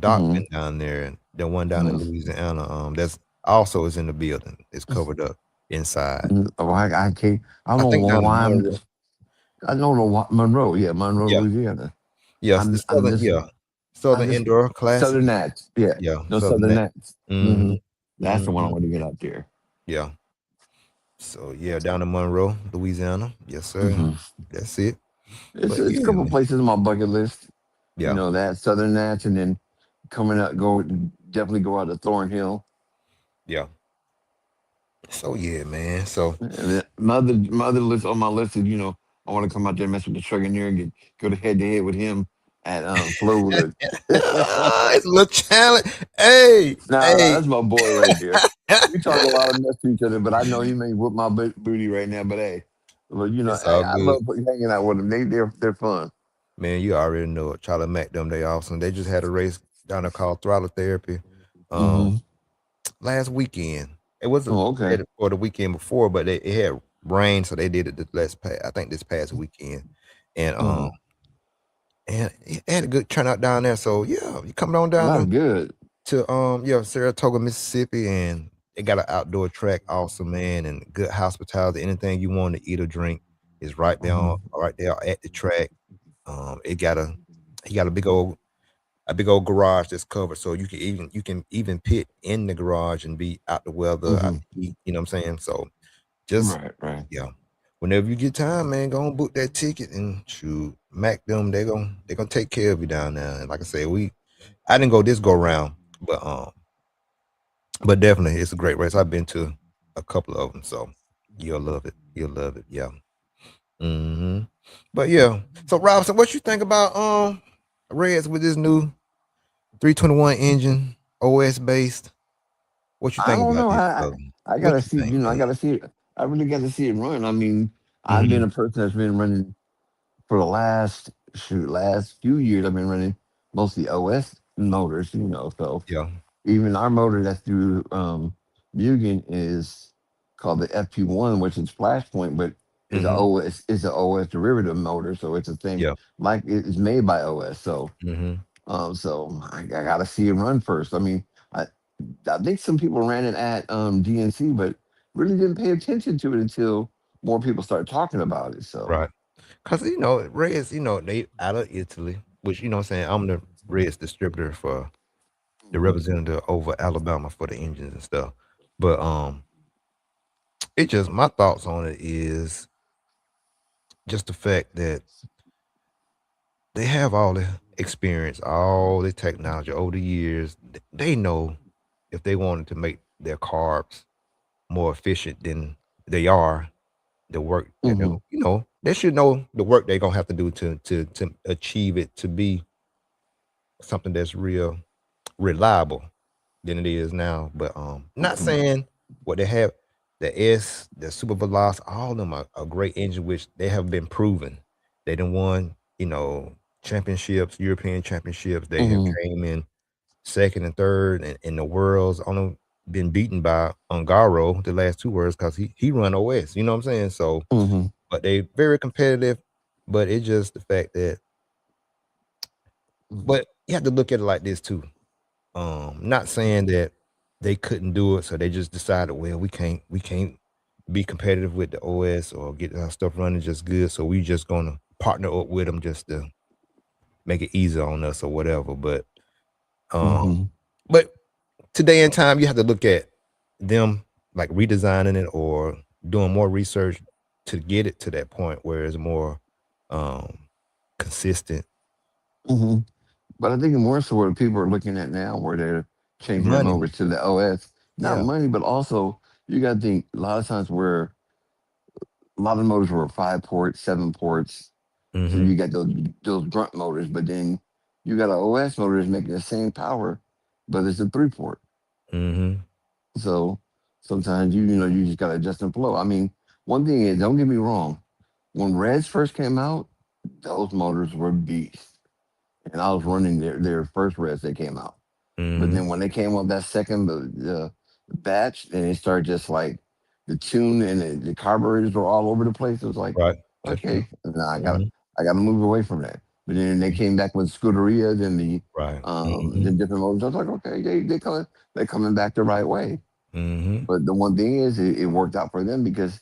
Doc Mhm, been down there. The one down in mhm, Louisiana. That's also is in the building. It's covered up inside. Oh, I can't. I I don't think know down in why I'm. Monroe. I don't know why Monroe. Yeah, Monroe, Yeah. Louisiana. Yes, the I'm Southern. just. Yeah, I Southern just Indoor Classic. Southern Nats. Yeah, Yeah, no Southern Southern that. Nats. Mm-hmm. That's the one I Mm-hmm. want to get out there. Yeah. So yeah, down in Monroe, Louisiana. Yes, sir. hmm That's it. It's But it's a yeah, couple man. places on my bucket list. You Yeah. know that Southern Nats, and then coming up, definitely go out to Thornhill. Yeah. So yeah, man. So And then my other list on my list is I want to come out there and mess with the Trugoneer and go to head with him at Flowwood. it's a little challenge. Hey, Nah, hey. that's my boy right there. We talk a lot of mess to each other, but I know he may whip my booty right now. But hey, well, It's hey, all I good. love hanging out with them. They're fun. Man, you already know it. Charlie Mack them, they awesome. They just had a race down there called Throttle Therapy hmm last weekend. It wasn't Oh, okay. for the weekend before, but it had rain, so they did it I think this past weekend. And Oh, it had a good turnout down there. So yeah, you coming on down that's good. to Saratoga, Mississippi, and they got an outdoor track, awesome, man, and good hospitality. Anything you want to eat or drink is right there at the track. It got he got a big old garage that's covered, so you can even pit in the garage and be out the weather, out hmm the heat. You know what I'm saying? So just Right, right. yeah, whenever you get time, man, go and book that ticket and shoot. Mac them, they gonna take care of you down there. And like I said, I didn't go this go round, but definitely it's a great race. I've been to a couple of them, so you'll love it. You'll love it. Yeah. hmm But yeah. So Robinson, what you think about Reds with this new 321 engine, OS based? What you I think don't about know. this? I What gotta you see. think, I man? gotta see it. I really got to see it run. I mean, I've hmm been a person that's been running for the last few years. I've been running mostly OS motors. So Yeah. even our motor that's through Mugen is called the FP1, which is Flashpoint, but hmm is an OS derivative motor. So it's the same, Yeah. like it's made by OS. hmm So I gotta see it run first. I mean, I I think some people ran it at DNC, but really didn't pay attention to it until more people started talking about it. So Right. Cause Reds, they out of Italy, which what I'm saying, I'm the Reds distributor for the Mhm. representative over Alabama for the engines and stuff. But it just my thoughts on it is just the fact that they have all the experience, all the technology over the years. They know if they wanted to make their carbs more efficient than they are, the work that Mhm. they should know the work they're gonna have to do to achieve it to be something that's real reliable than it is now. But not Mhm. saying what they have, the Super Veloz, all of them are great engine, which they have been proven. They done won, championships, European championships. They have Mhm. came in second and third in the worlds. Only been beaten by Ungaro the last two worlds because he run OS. You know what I'm saying? So, Mhm. but they very competitive. But it's just the fact that, Mhm. but you have to look at it like this too. Not saying that they couldn't do it, so they just decided, well, we can't be competitive with the OS or get our stuff running just good, so we just gonna partner up with them just to make it easy on us or whatever. But Mm-hmm. But today in time, you have to look at them like redesigning it or doing more research to get it to that point where it's more um consistent. Mm-hmm. But I think more so what people are looking at now, where they're changing them over Money. to the OS, not Yeah. money, but also you got to think a lot of times where a lot of motors were 5 ports, 7 ports. So Mm-hmm. you got those grunt motors, but then you got an OS motor that's making the same power, but it's a 3 port. Mm-hmm. So sometimes you just gotta adjust and flow. I mean, one thing is, don't get me wrong, when Reds first came out, those motors were beasts, and I was running their first Reds that came out. But Mm-hmm. then when they came up that second batch, and it started just like the tune and the carburetors were all over the place. It was like, Right. That's true. okay, nah, Mm-hmm. I gotta move away from that. But then they came back with Scuderia, then Right. the Mm-hmm. different motors. I was like, okay, they're coming back the right way. Mm-hmm. But the one thing is, it worked out for them because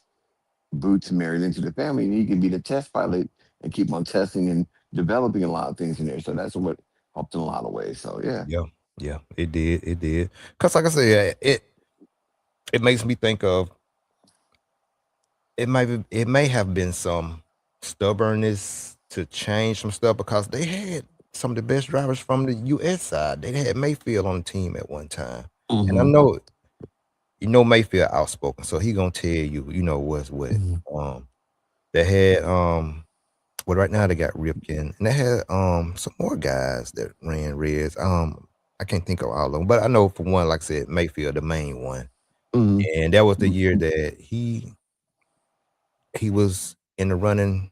Boots married into the family, and he can be the test pilot and keep on testing and developing a lot of things in there. So that's what helped in a lot of ways. So yeah. Yeah. Yeah. It did. It did. Cause like I said, it makes me think of it may have been some stubbornness to change some stuff because they had some of the best drivers from the US side. They had Mayfield on the team at one time. And I Hmm. know Mayfield outspoken, so he gonna tell you, what's what. Hmm. Um they had well right now they got Ripken and they had some more guys that ran Reds. I can't think of all of them, but I know for one, like I said, Mayfield, the main one. Hmm. And that was the year that he was in the running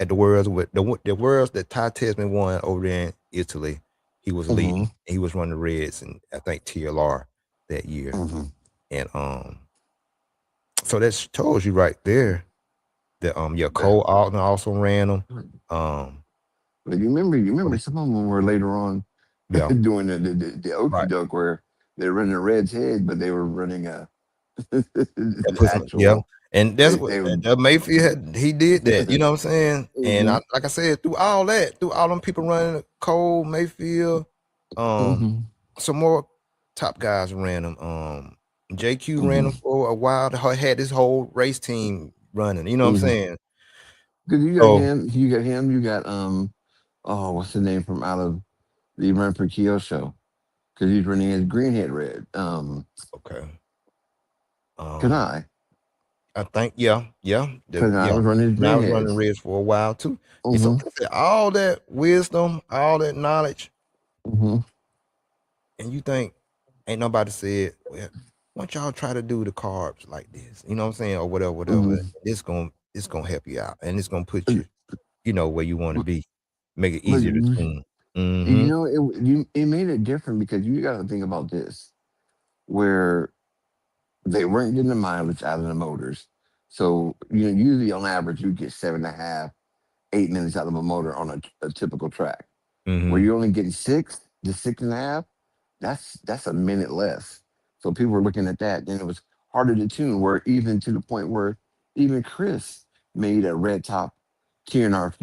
at the Worlds with the Worlds that Ty Tesman won over there in Italy. He was Hmm. leading. He was running the Reds and I think TLR that year. Hmm. And so that tells you right there that That, Cole Alton also ran them. Um but you remember some of them were later on yeah, doing the Okie right. doke where they're running a Red's head, but they were running a That the puts him, yeah. actual. And that's what They would. that Mayfield he did that, you know what I'm saying? And Hmm. I like I said, through all them people running Cole, Mayfield, um, Hmm. some more top guys ran them. JQ ran them Hmm. for a while. Had this whole race team running, you know what I'm Hmm. saying? Because So you got oh, what's the name from out of the Run for Kyosho? Because he's running his greenhead red. okay. Um Kanai. I think Kanai yeah. was running his And I was running greenheads. Reds for a while too. And so Hmm. like I said, all that wisdom, all that knowledge, Hmm. and you think ain't nobody said, well, why don't y'all try to do the carbs like this? You know what I'm saying? Or whatever, whatever. Hmm. It's gonna help you out and it's gonna put you, where you want to be. Make it But easier to tune. you Mm-hmm. know, it made it different because you got to think about this, where they weren't getting the mileage out of the motors. So usually on average you get 7.5, 8 minutes out of a motor on a typical track. Where Mm-hmm. you're only getting 6 to 6.5, that's a minute less. So people were looking at that. Then it was harder to tune. Where even to the point where even Chris made a red top TNR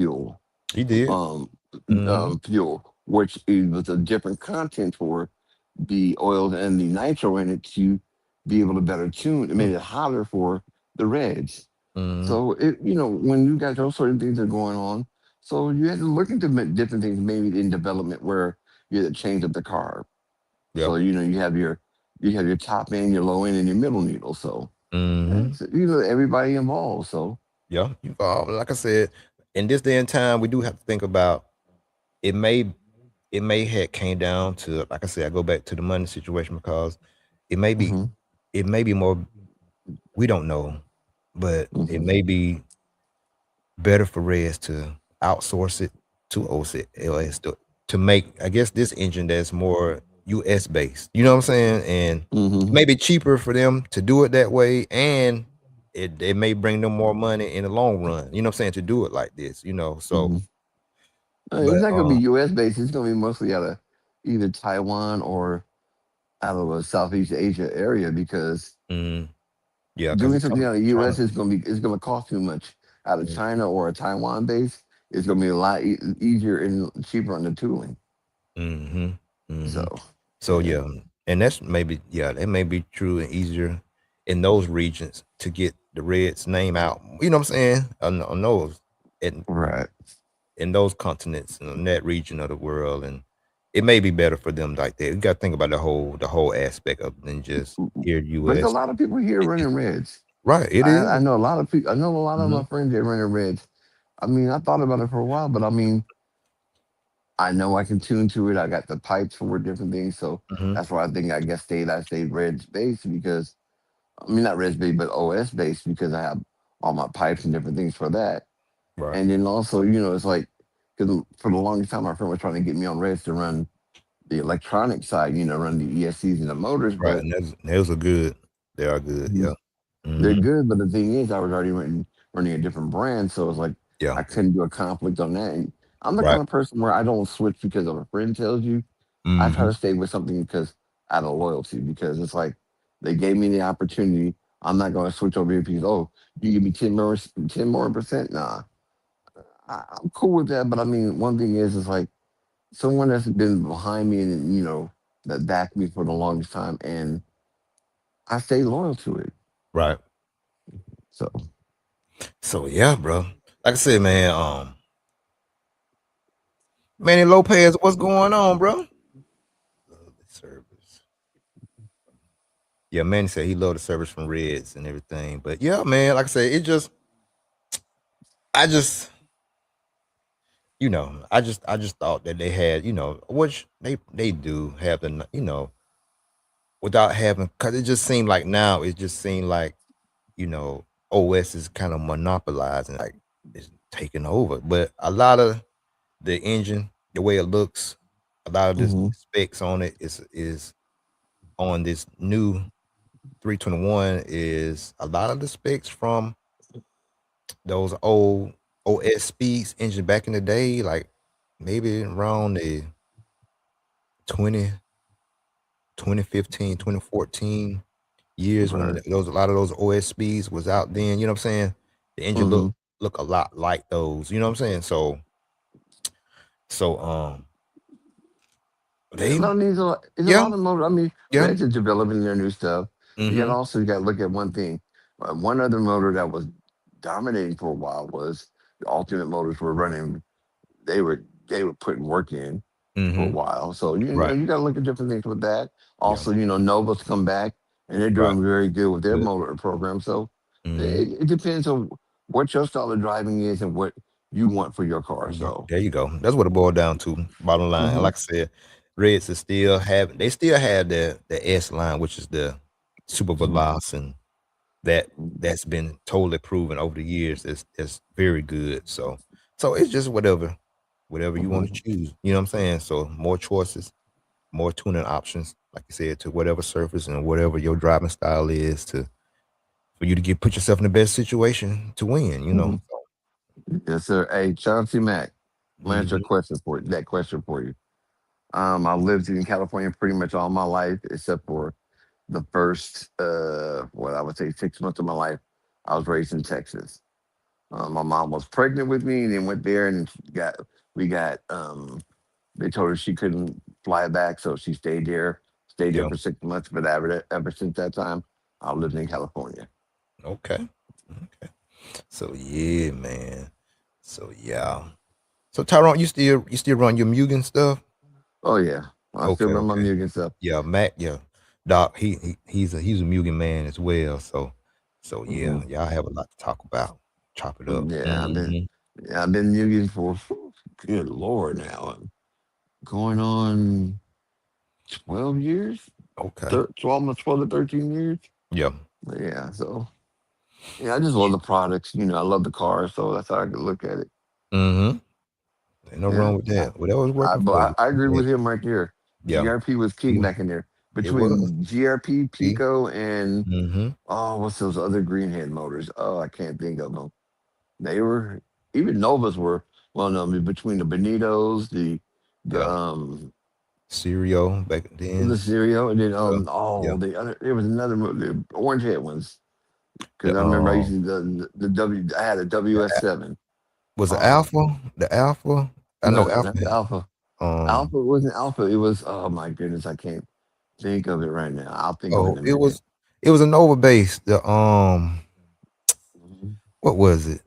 He did. um, Mm-hmm. fuel, which is was a different content for the oil and the nitro in it to be able to better tune. It made it hotter for the reds. Mm-hmm. So when you got those certain things that are going on, so you had to look into different things maybe in development where you had to change up the carb. Yeah. So you have your top end, your low end, and your middle needle. So Mm-hmm. that's everybody involved. So Yeah. Like I said, in this day and time, we do have to think about it may have came down to, like I said, I go back to the money situation because it may be hmm. more, we don't know, but it Hmm. may be better for Reds to outsource it to OCLS to make, I guess, this engine that's more US based. You know what I'm saying? And Hmm. maybe cheaper for them to do it that way, and it may bring them more money in the long run. You know what I'm saying? To do it like this, So, Hmm. but It's not going to be U.S. based. It's going to be mostly out of either Taiwan or out of a Southeast Asia area because mm, yeah, because doing something out of the trying U.S. to. is going to cost too much. Out of China or a Taiwan base, it's going to be a lot easier and cheaper on the tooling. Mm-hmm. hmm So So yeah, yeah, and that's maybe that may be true and easier in those regions to get the Reds name out. You know what I'm saying? On those in right. in those continents and in that region of the world, and it may be better for them like that. You got to think about the whole aspect of than just here But there's a U.S. lot of people here running Reds. Right, it I is. know a lot of people. I know a lot of Mm-hmm. my friends that running Reds. I mean, I thought about it for a while, but I mean, I know I can tune to it. I got the pipes for different things, so Mm-hmm. that's why I stayed Reds based because I mean not Reds based, but OS based because I have all my pipes and different things for that. Right, And then also, it's like because for the longest time, my friend was trying to get me on Reds to run the electronic side, run the ESCs and the motors, right, but and those are good. They are good. Yeah. they're Mm-hmm. good. But the thing is, I was already running a different brand, so it's like Yeah. I couldn't do a conflict on that. And I'm the Right. kind of person where I don't switch because of a friend tells you. I try Mm-hmm. to stay with something because out of loyalty, because it's like they gave me the opportunity. I'm not going to switch over here because you give me 10 more percent. Nah, I'm cool with that. But I mean, one thing is like someone that's been behind me and that backed me for the longest time, and I stay loyal to it. Right. So So yeah, bro. Like I said, man. Manny Lopez, what's going on, bro? Love the service. Yeah, Manny said he loved the service from Reds and everything. But yeah, man, like I said, I just, I just thought that they had, which they do have the, without having, cause it just seemed like now it just seemed like, OS is kind of monopolizing, like it's taking over. But a lot of the engine, the way it looks, a lot of the mhm. specs on it is on this new 321 is a lot of the specs from those old OS speeds engine back in the day, like maybe around the 20, 2015, 2014 years when Right. those a lot of those OS speeds was out then, you know what I'm saying? The engine Mhm. look a lot like those, you know what I'm saying? So Yeah, they no, there's a yeah, lot of motor. I mean, yeah. Reds is developing their new stuff. Mm-hmm. You got to look at one thing. One other motor that was dominating for a while was the alternate motors were running. They were putting work in for a Mm-hmm. while. So Right. you got to look at different things with that. Yeah. Also, Nova's come back and they're Right. doing very good with their Good. motor program. So Mm-hmm. it depends on what your style of driving is and what you want for your car. Yeah, So. there you go. That's what it boiled down to. Bottom line. And Mhm. like I said, Reds is still have they still have the S line, which is the super Mhm. veloz, and that's been totally proven over the years. It's very good. So it's just whatever you want to Mhm. choose. You know what I'm saying? So more choices, more tuning options, like you said, to whatever surface and whatever your driving style is to for you to put yourself in the best situation to win, you know. Mhm. Yes, sir. Hey, Chauncey Mack, I'm gonna answer a Mhm. question for that question for you. I lived in California pretty much all my life, except for the first, what I would say, 6 months of my life. I was raised in Texas. My mom was pregnant with me, and then went there, and we got. They told her she couldn't fly back, so she stayed there Yeah. for 6 months. But ever since that time, I lived in California. Okay. Okay. So yeah, man. So yeah. So Tyrone, you still run your Mugen stuff? Oh yeah, I still Okay, run my okay. music and stuff. Yeah, Mac, yeah. Doc, he's a Mugen man as well. So yeah, Hmm. y'all have a lot to talk about. Chop it up. Yeah, Hmm. I've been muting for good lord now. Going on 12 years, Okay. 12 to 13 years. Yeah. But yeah, so yeah, I just love the products. I love the cars, so that's how I could look at it. Mm-hmm. Ain't no Yeah, wrong with that. Whatever was I working but for you. I agree Yeah. with him right there. Yeah. GRP was king You- back in there It was. between GRP, See? Pico, and Mm-hmm. what's those other greenhead motors? Oh, I can't think of them. They were even Novas were well known between the Bonitos, the Yeah. Cereal back the then. Cereal, and then Yeah. Yeah. the other there was another the orange head ones because The I remember I used to the W I had a the WS7. was the Oh Alpha? The Alpha? I know no, not Alpha. the Alpha. Um, Alpha wasn't Alpha. It was, oh my goodness, I can't think of it right now. I'll think of it in oh, a it minute. was it was a Nova base. Mhm. What was it?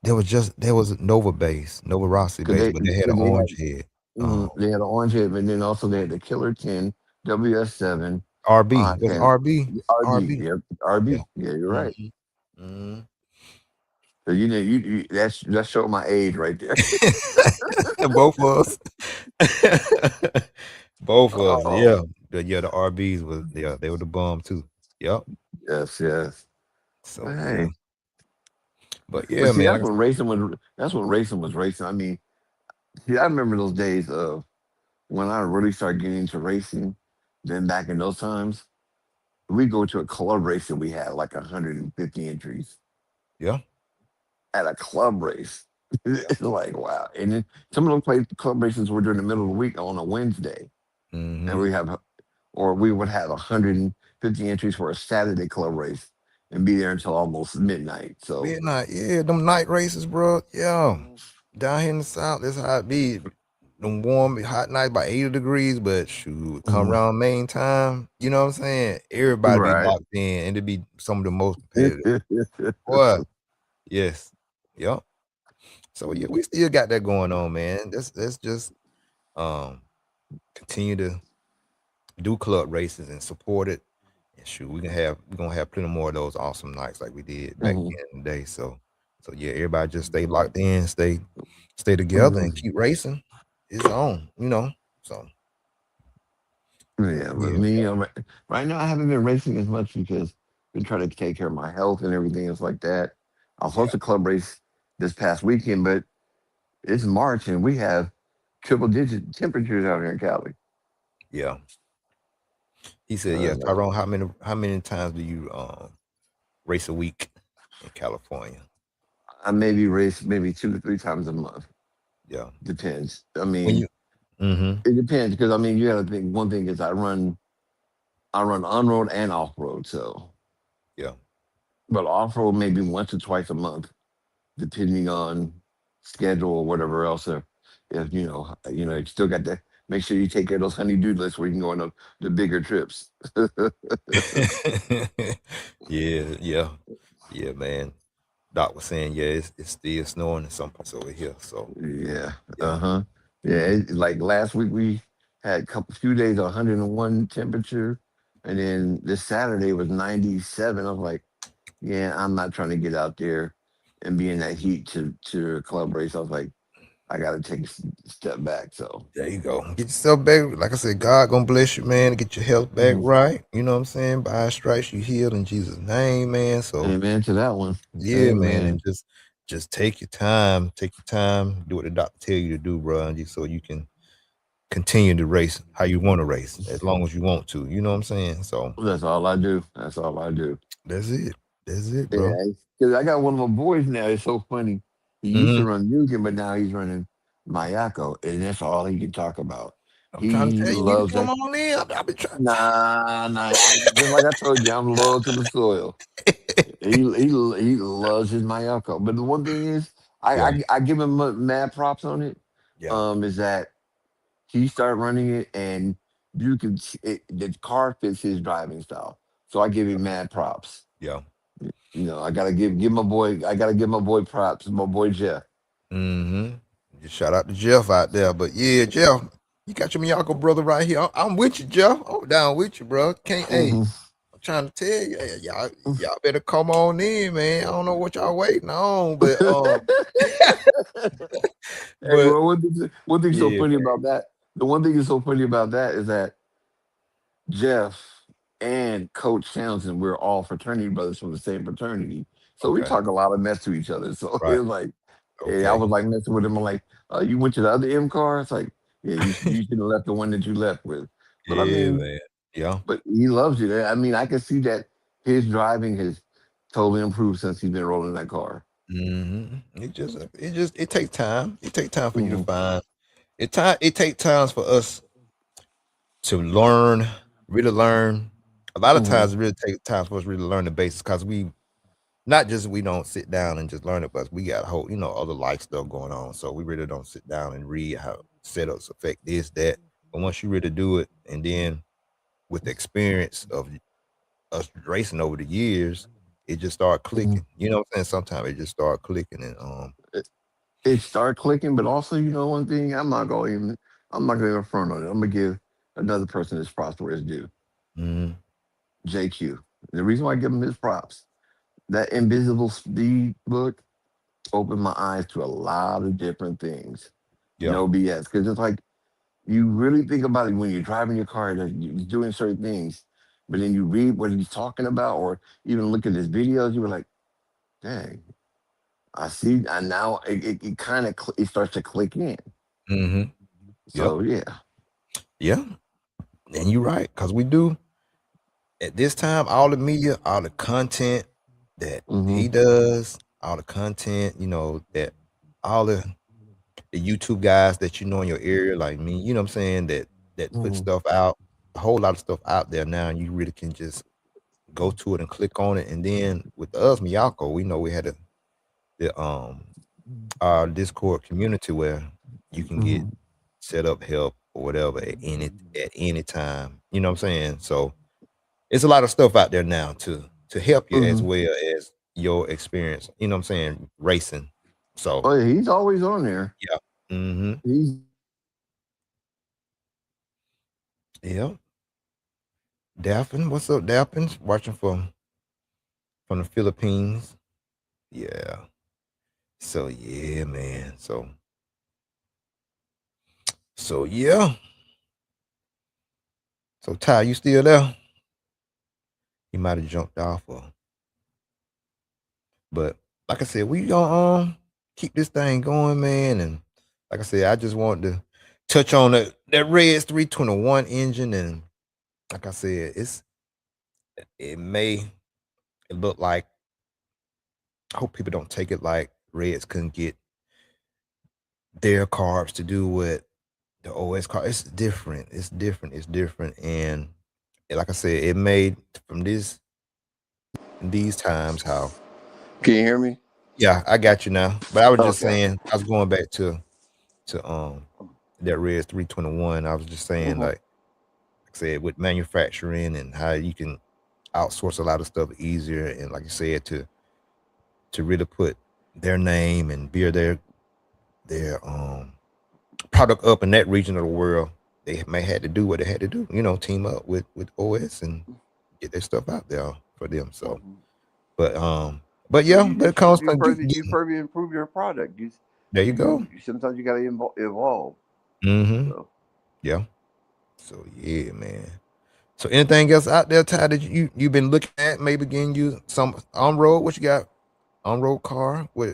There was a Nova base, Nova Rossi Cause base, they, but they had an cause they had, orange head. they had an orange head, but then also they had the Killer 10, WS7. RB was it And RB? RB, RB. yep, Yeah. RB. Yeah, you're right. Mhm. Mhm. So that showed my age right there. Both of us. Both of us. Oh, Yeah. The RBs was yeah, they were the bomb too. Yep. yes, yes. So But yeah. hey, But but yeah, see, man. Like I said, that's when racing was racing. I mean, see, I remember those days of when I really started getting into racing. Then back in those times, we go to a club race and we had like 150 entries yeah. at a club race. Yeah. It's like wow. And then some of those club races were during the middle of the week on a Wednesday, and Mhm. we would have 150 entries for a Saturday club race and be there until almost midnight. So Midnight, yeah, them night races, bro. Yeah. Down here in the south, that's how it be. Them warm, hot nights by 80 degrees, but shoot, come mhm. around main time, you know what I'm saying? Everybody be Right. locked in and it be some of the most competitive. What? Yes. Yep. So yeah, we still got that going on, man. Let's just um continue to do club races and support it. And shoot, we're gonna have plenty more of those awesome nights like we did back Mhm. in the day. So yeah, everybody just stay locked in, stay together and Mhm. keep racing. It's on, you know. So Yeah, but yeah, me, right now I haven't been racing as much because I've been trying to take care of my health and everything else like that. I was yeah, supposed to club race this past weekend, but it's March and we have triple digit temperatures out here in Cali. yeah. He said, yeah, Like, Tyrone, how many times do you race a week in California? I maybe race maybe 2 to 3 times a month. Yeah. Depends. I When mean, you mm-hmm. it depends because I mean you got to think. One thing is I run on road and off road, so Yeah. but off road maybe once or twice a month, depending on schedule or whatever else. If you still got to make sure you take care of those honey-do lists where you can go on the bigger trips. Yeah, yeah, yeah, man. Doc was saying, yeah, it's still snowing in some parts over here. So Yeah. yeah. Uh-huh. Yeah. Mm, Like last week we had few days of 101 temperature, and then this Saturday was 97. I was like, yeah, I'm not trying to get out there and be in that heat to a club race. I was like, I got to take a step back. So. there you go. Get yourself back. Like I said, God gonna bless you, man. Get your health back Mhm. right. You know what I'm saying? By His stripes, you healed in Jesus' name, man. So Amen to that one. yeah, man, and Amen. just take your time. Take your time. Do what the doctor tell you to do, bro, and so you can continue to race how you want to race, as long as you want to. You know what I'm saying? So That's all I do. That's all I do. that's it. That's it, bro. Yeah, because I got one of my boys now. It's so funny. He used to Hmm. run Mugen, but now he's running Mayako, and that's all he can talk about. I'm trying to He tell you, you need to loves come that. on in. I've been trying Nah, nah. Just like I told you, I'm loyal to the soil. to. He loves his Mayako. But the one thing is, I Yeah, I, I give him mad props on it. yeah, Is that he started running it, and you can the car fits his driving style. So I give him mad props. yeah. I gotta give my boy. I gotta give my boy props. My boy Jeff. Mm-hmm. Just shout out to Jeff out there. But yeah, Jeff, you got your Miyako brother right here. I'm with you, Jeff. I'm down with you, bro. Can't hey, Hmm. I'm trying to tell you, hey, y'all better come on in, man. I don't know what y'all waiting on, but Hey, but bro. One thing so yeah, funny man. about that. The one thing that's so funny about that is that Jeff and Coach Townsend, we're all fraternity brothers from the same fraternity. So we Okay, talk a lot of mess to each other. So it right. was like, I Okay. was like messing with him. I'm like, you went to the other M car? It's like, yeah, you should have left the one that you left with. But I Yeah, mean, man. Yeah. but he loves it. I mean, I can see that his driving has totally improved since he's been rolling that car. It takes time. It takes time for you to Hmm. find it take times for us to learn, really learn. A lot of Hmm. times it really takes time for us to really learn the basics because we not just we don't sit down and just learn it, but we got a whole, other life stuff going on. So we really don't sit down and read how setups affect this, that. But once you really do it, and then with the experience of us racing over the years, it just start Mhm. clicking. You know what I'm saying? Sometimes it just start clicking, and It, it started clicking, but also, you know, one thing, I'm not gonna even front on it. I'm gonna give another person his props where it's due. mhm. JQ. The reason why I give him his props, that Invisible Speed book opened my eyes to a lot of different things. Yeah. No BS. Because it's like you really think about it when you're driving your car that you're doing certain things, but then you read what he's talking about or even look at his videos, you were like, dang, I see. And now it kind of it starts to click in. Mhm. Yep. So yeah. Yeah. And you're right, because we do at this time, all the media, all the content that Hmm. he does, all the content, that all the YouTube guys that you know in your area, like me, you know what I'm saying, that put Hmm. stuff out, a whole lot of stuff out there now, and you really can just go to it and click on it. And then with us, Miyako, we know we had the our Discord community where you can get Hmm. set up help or whatever at any time. You know what I'm saying? So it's a lot of stuff out there now to help you as Hmm. well as your experience, you know what I'm saying, racing. So Oh yeah, he's always on there. yeah. Mm-hmm. He's Yeah. Daphne, what's up, Daphne? Watching from the Philippines. Yeah. So yeah, man. So yeah. So Ty, you still there? He might have jumped off but like I said, we gonna keep this thing going, man. And like I said, I just wanted to touch on that Reds 321 engine. And like I said, it look like, I hope people don't take it like Reds couldn't get their carbs to do what the OS car. It's different. It's different. It's different. And like I said, it made from these times how. Can you hear me? Yeah, I got you now. But I was just Okay. saying, I was going back to that Reds 321. I was just saying, Hmm. like I said, with manufacturing and how you can outsource a lot of stuff easier, and like you said, to really put their name and build their product up in that region of the world, they may had to do what they had to do, team up with OS and get their stuff out there for them. So, Hmm. but So yeah, but it comes to you getting further improve your product. there. You go. Sometimes you gotta evolve. Mm-hmm. So Yeah. So yeah, man. So anything else out there, Ty, that you've been looking at? Maybe getting you some on road. What you got on road car? What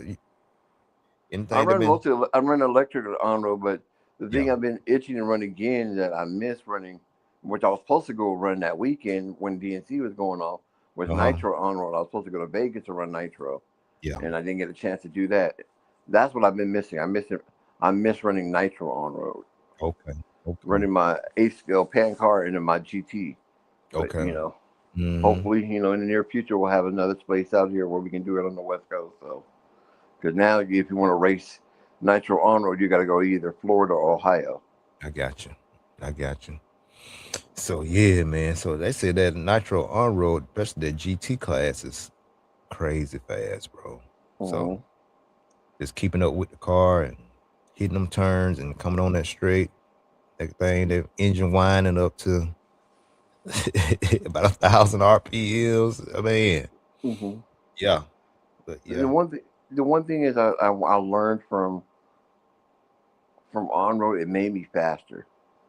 anything that been? I'm running electric on road, but the Yeah. thing I've been itching to run again that I missed running, which I was supposed to go run that weekend when DNC was going off, was Uh-huh. Nitro on road. I was supposed to go to Vegas to run Nitro, Yeah. and I didn't get a chance to do that. That's what I've been missing. I miss running Nitro on road, Okay. Okay. running my 8 scale pan car into my GT. But Okay. Mm-hmm. hopefully, in the near future, we'll have another space out here where we can do it on the West Coast. So, because now, if you want to race Nitro on road, you got to go either Florida or Ohio. I got you. I got you. So yeah, man. So they said that nitro on road, especially the GT class, is crazy fast, bro. So Hmm. just keeping up with the car and hitting them turns and coming on that straight, that thing, the engine winding up to about 1,000 RPMs. I mean, Hmm. yeah, but The yeah. one thing, the one thing is, I learned from on road, it made me faster,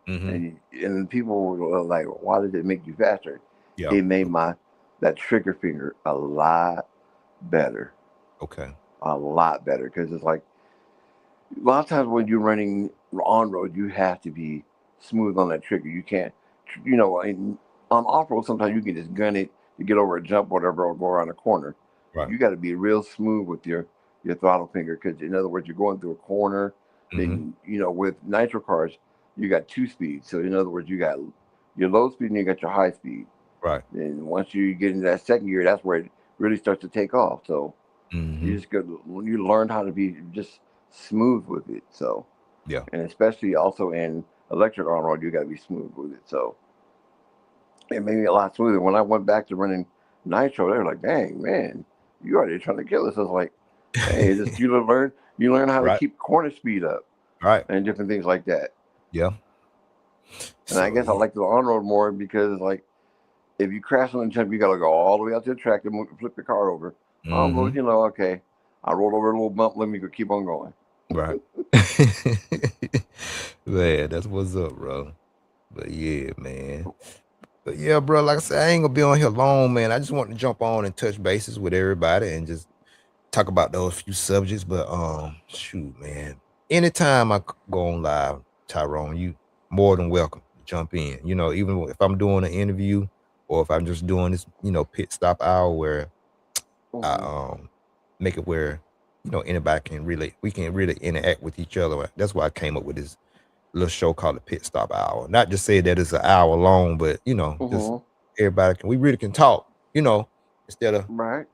Mm-hmm. and people were like, "Why does it make you faster?" Yeah. It made my that trigger finger better, Okay. a lot better, because it's like a lot of times when you're running on road, you have to be smooth on that trigger. You can't, on off road, sometimes you can just gun it to get over a jump, whatever, or go around a corner. Right. You got to be real smooth with your throttle finger, because in other words, you're going through a corner. Mm-hmm. Then with nitro cars, you got two speeds. So in other words, you got your low speed and you got your high speed. Right. And once you get into that second gear, that's where it really starts to take off. So Mm-hmm. you just go when you learn how to be just smooth with it. So Yeah. and especially also in electric on road, you got to be smooth with it. So it made me a lot smoother. When I went back to running nitro, they were like, "Dang man, you already trying to kill us." I was like, "Hey, just you learn how to Right. keep corner speed up Right. and different things like that." Yeah. And I So guess I yeah. like the on road more because like if you crash on the jump, you got to go all the way out to the track to flip your car over. Well, Mm-hmm. okay, I rolled over a little bump. Let me go keep on going. Right. Man, that's what's up, bro. But yeah, man. But yeah, bro, like I said, I ain't gonna be on here long, man. I just want to jump on and touch bases with everybody and just talk about those few subjects. But shoot, man. Anytime go on live, Tyrone, you more than welcome to jump in. You know, even if I'm doing an interview or if I'm just doing this, pit stop hour where I Hmm. make it where, anybody we can really interact with each other. That's why I came up with this little show called the Pit Stop Hour. Not just say that it's an hour long, but just Hmm. we really can talk, instead of Right.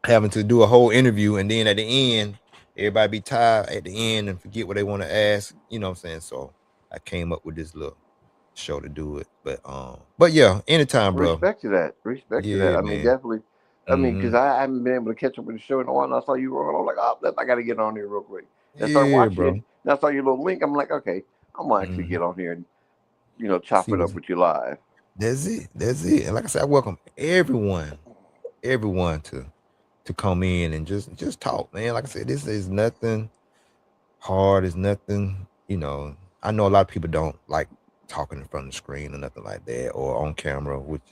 having to do a whole interview and then at the end, everybody be tired at the end and forget what they want to ask. You know what I'm saying? So I came up with this little show to do it. But yeah, anytime, bro. Respect to that. Respect to that. Yeah, I mean, man. definitely. I mean, Mm-hmm. because I haven't been able to catch up with the show in a while. And I saw you rolling. I'm like, oh, I got to get on here real quick. And start Yeah, watching it. bro. And I saw your little link. I'm like, okay, I'm gonna actually Mm-hmm. get on here and chop See it up what's with you live. That's it. That's it. And like I said, I welcome everyone to come in and just talk, man. Like I said, this is nothing hard. It's nothing, I know a lot of people don't like talking in front of the screen or nothing like that or on camera, which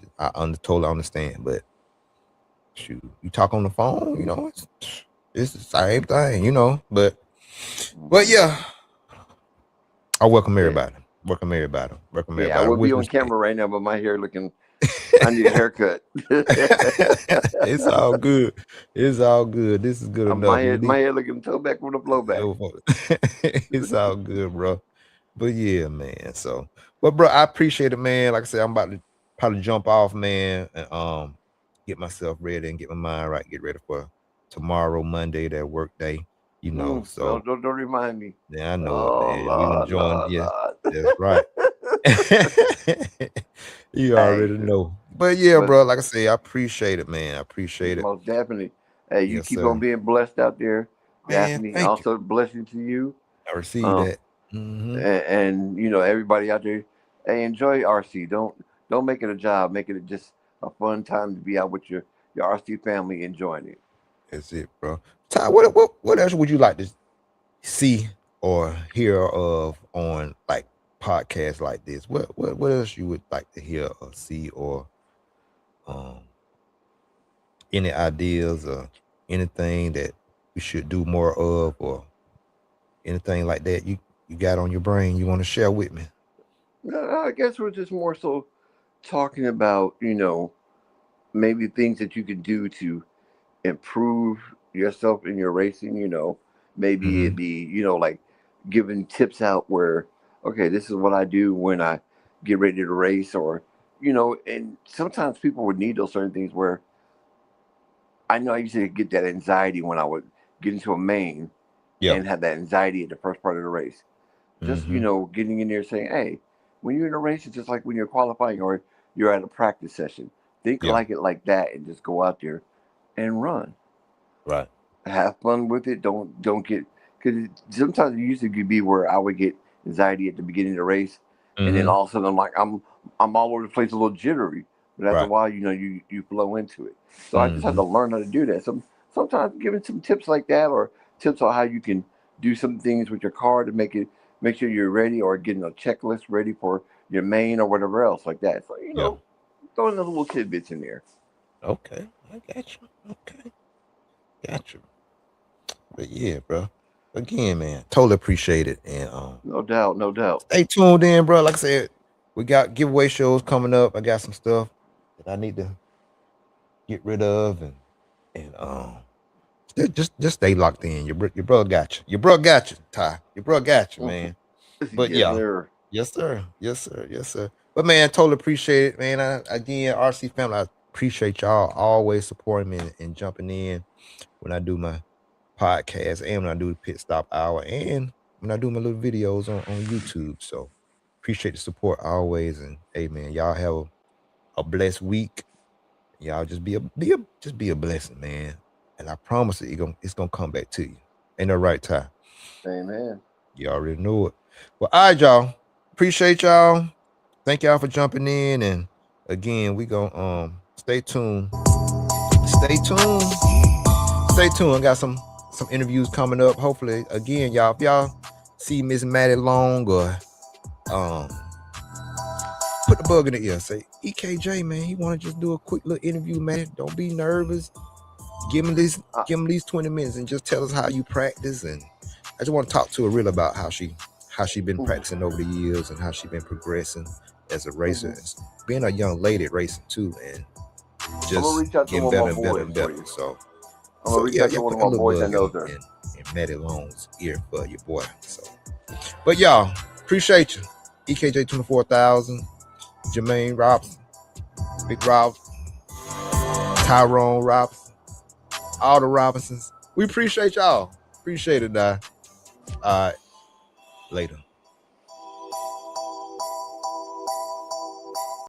totally understand. But shoot, you talk on the phone, it's the same thing, But Hmm. yeah, I welcome Yeah. everybody. Welcome everybody. Welcome Yeah. I everybody would be with on respect. camera right now, but my hair looking. I need a haircut. It's all good. It's all good. This is good enough. We My need head looking toe back from the blowback. it's all good, bro. But yeah, man. So, but bro, I appreciate it, man. Like I said, I'm about to probably jump off, man, and get myself ready and get my mind right, get ready for tomorrow, Monday, that work day. So Don't remind me. yeah, I know it, Oh man. We Lord, enjoying, Lord, yeah, that's right. Lord. You Hey, already know. But yeah, but bro, like I say, I appreciate it, man. I appreciate it. most definitely. Hey, you Yes, keep on sir. being blessed out there, Man, Daphne. thank you. Also, blessing to you. I received Um, that. Mm-hmm. and everybody out there. Hey, enjoy RC. Don't make it a job. Make it just a fun time to be out with your RC family enjoying it. That's it, bro. Ty, what else would you like to see or hear of on like podcasts like this? What else you would like to hear or see or um any ideas or anything that we should do more of or anything like that you got on your brain you want to share with me? I guess we're just more so talking about maybe things that you can do to improve yourself in your racing. Maybe Mm-hmm. it be like giving tips out where okay, this is what I do when I get ready to race, or and sometimes people would need those certain things where I know I used to get that anxiety when I would get into a main Yeah. and have that anxiety at the first part of the race. Just Mm-hmm. getting in there saying, hey, when you're in a race, it's just like when you're qualifying or you're at a practice session. Think Yeah. like it like that, and just go out there and run. Right. Have fun with it. Don't get because sometimes it used to be where I would get anxiety at the beginning of the race, and then Mm-hmm. all of a sudden I'm all over the place, a little jittery. But after a Right. while, you flow into it. So I just had Mm-hmm. to learn how to do that. Sometimes giving some tips like that, or tips on how you can do some things with your car to make sure you're ready, or getting a checklist ready for your main or whatever else like that. So Yeah. throwing those little tidbits in there. Okay. I got you. Okay. Got you. But yeah, bro. Again, man, totally appreciate it. And No doubt, no doubt. stay tuned in, bro. Like I said, we got giveaway shows coming up. I got some stuff that I need to get rid of and just stay locked in. Your brother got you. Your brother got you, Ty. Your brother got you, man. But Yes, yeah. sir. Yes, sir. Yes, sir. Yes, sir. But man, totally appreciate it, man. Again, RC family, I appreciate y'all always supporting me and jumping in when I do my podcast and when I do the pit stop hour. And when I do my little videos on YouTube. So appreciate the support always. And hey man, y'all have a blessed week. Y'all just be a blessing, man. And I promise it's gonna come back to you in the right time. Amen. You already know it. Well, all right, y'all. Appreciate y'all. Thank y'all for jumping in. And again, we gonna stay tuned. Stay tuned. Stay tuned. I got some interviews coming up. Hopefully, again, y'all, if y'all see Miss Maddie Long or put the bug in the ear. Say, EKJ, man, he want to just do a quick little interview, man. Don't be nervous. Give him these 20 minutes and just tell us how you practice. And I just want to talk to her real about how she been practicing over the years and how she been progressing as a racer, being a young lady at racing too, and just getting better and better and better. So yeah, put a little bug in Maddie Long's ear for your boy. So, but y'all, appreciate you. EKJ 24,000, Jermaine Robinson, Big Rob, Tyrone Robinson, all the Robinsons. We appreciate y'all. Appreciate it, now. All right, later.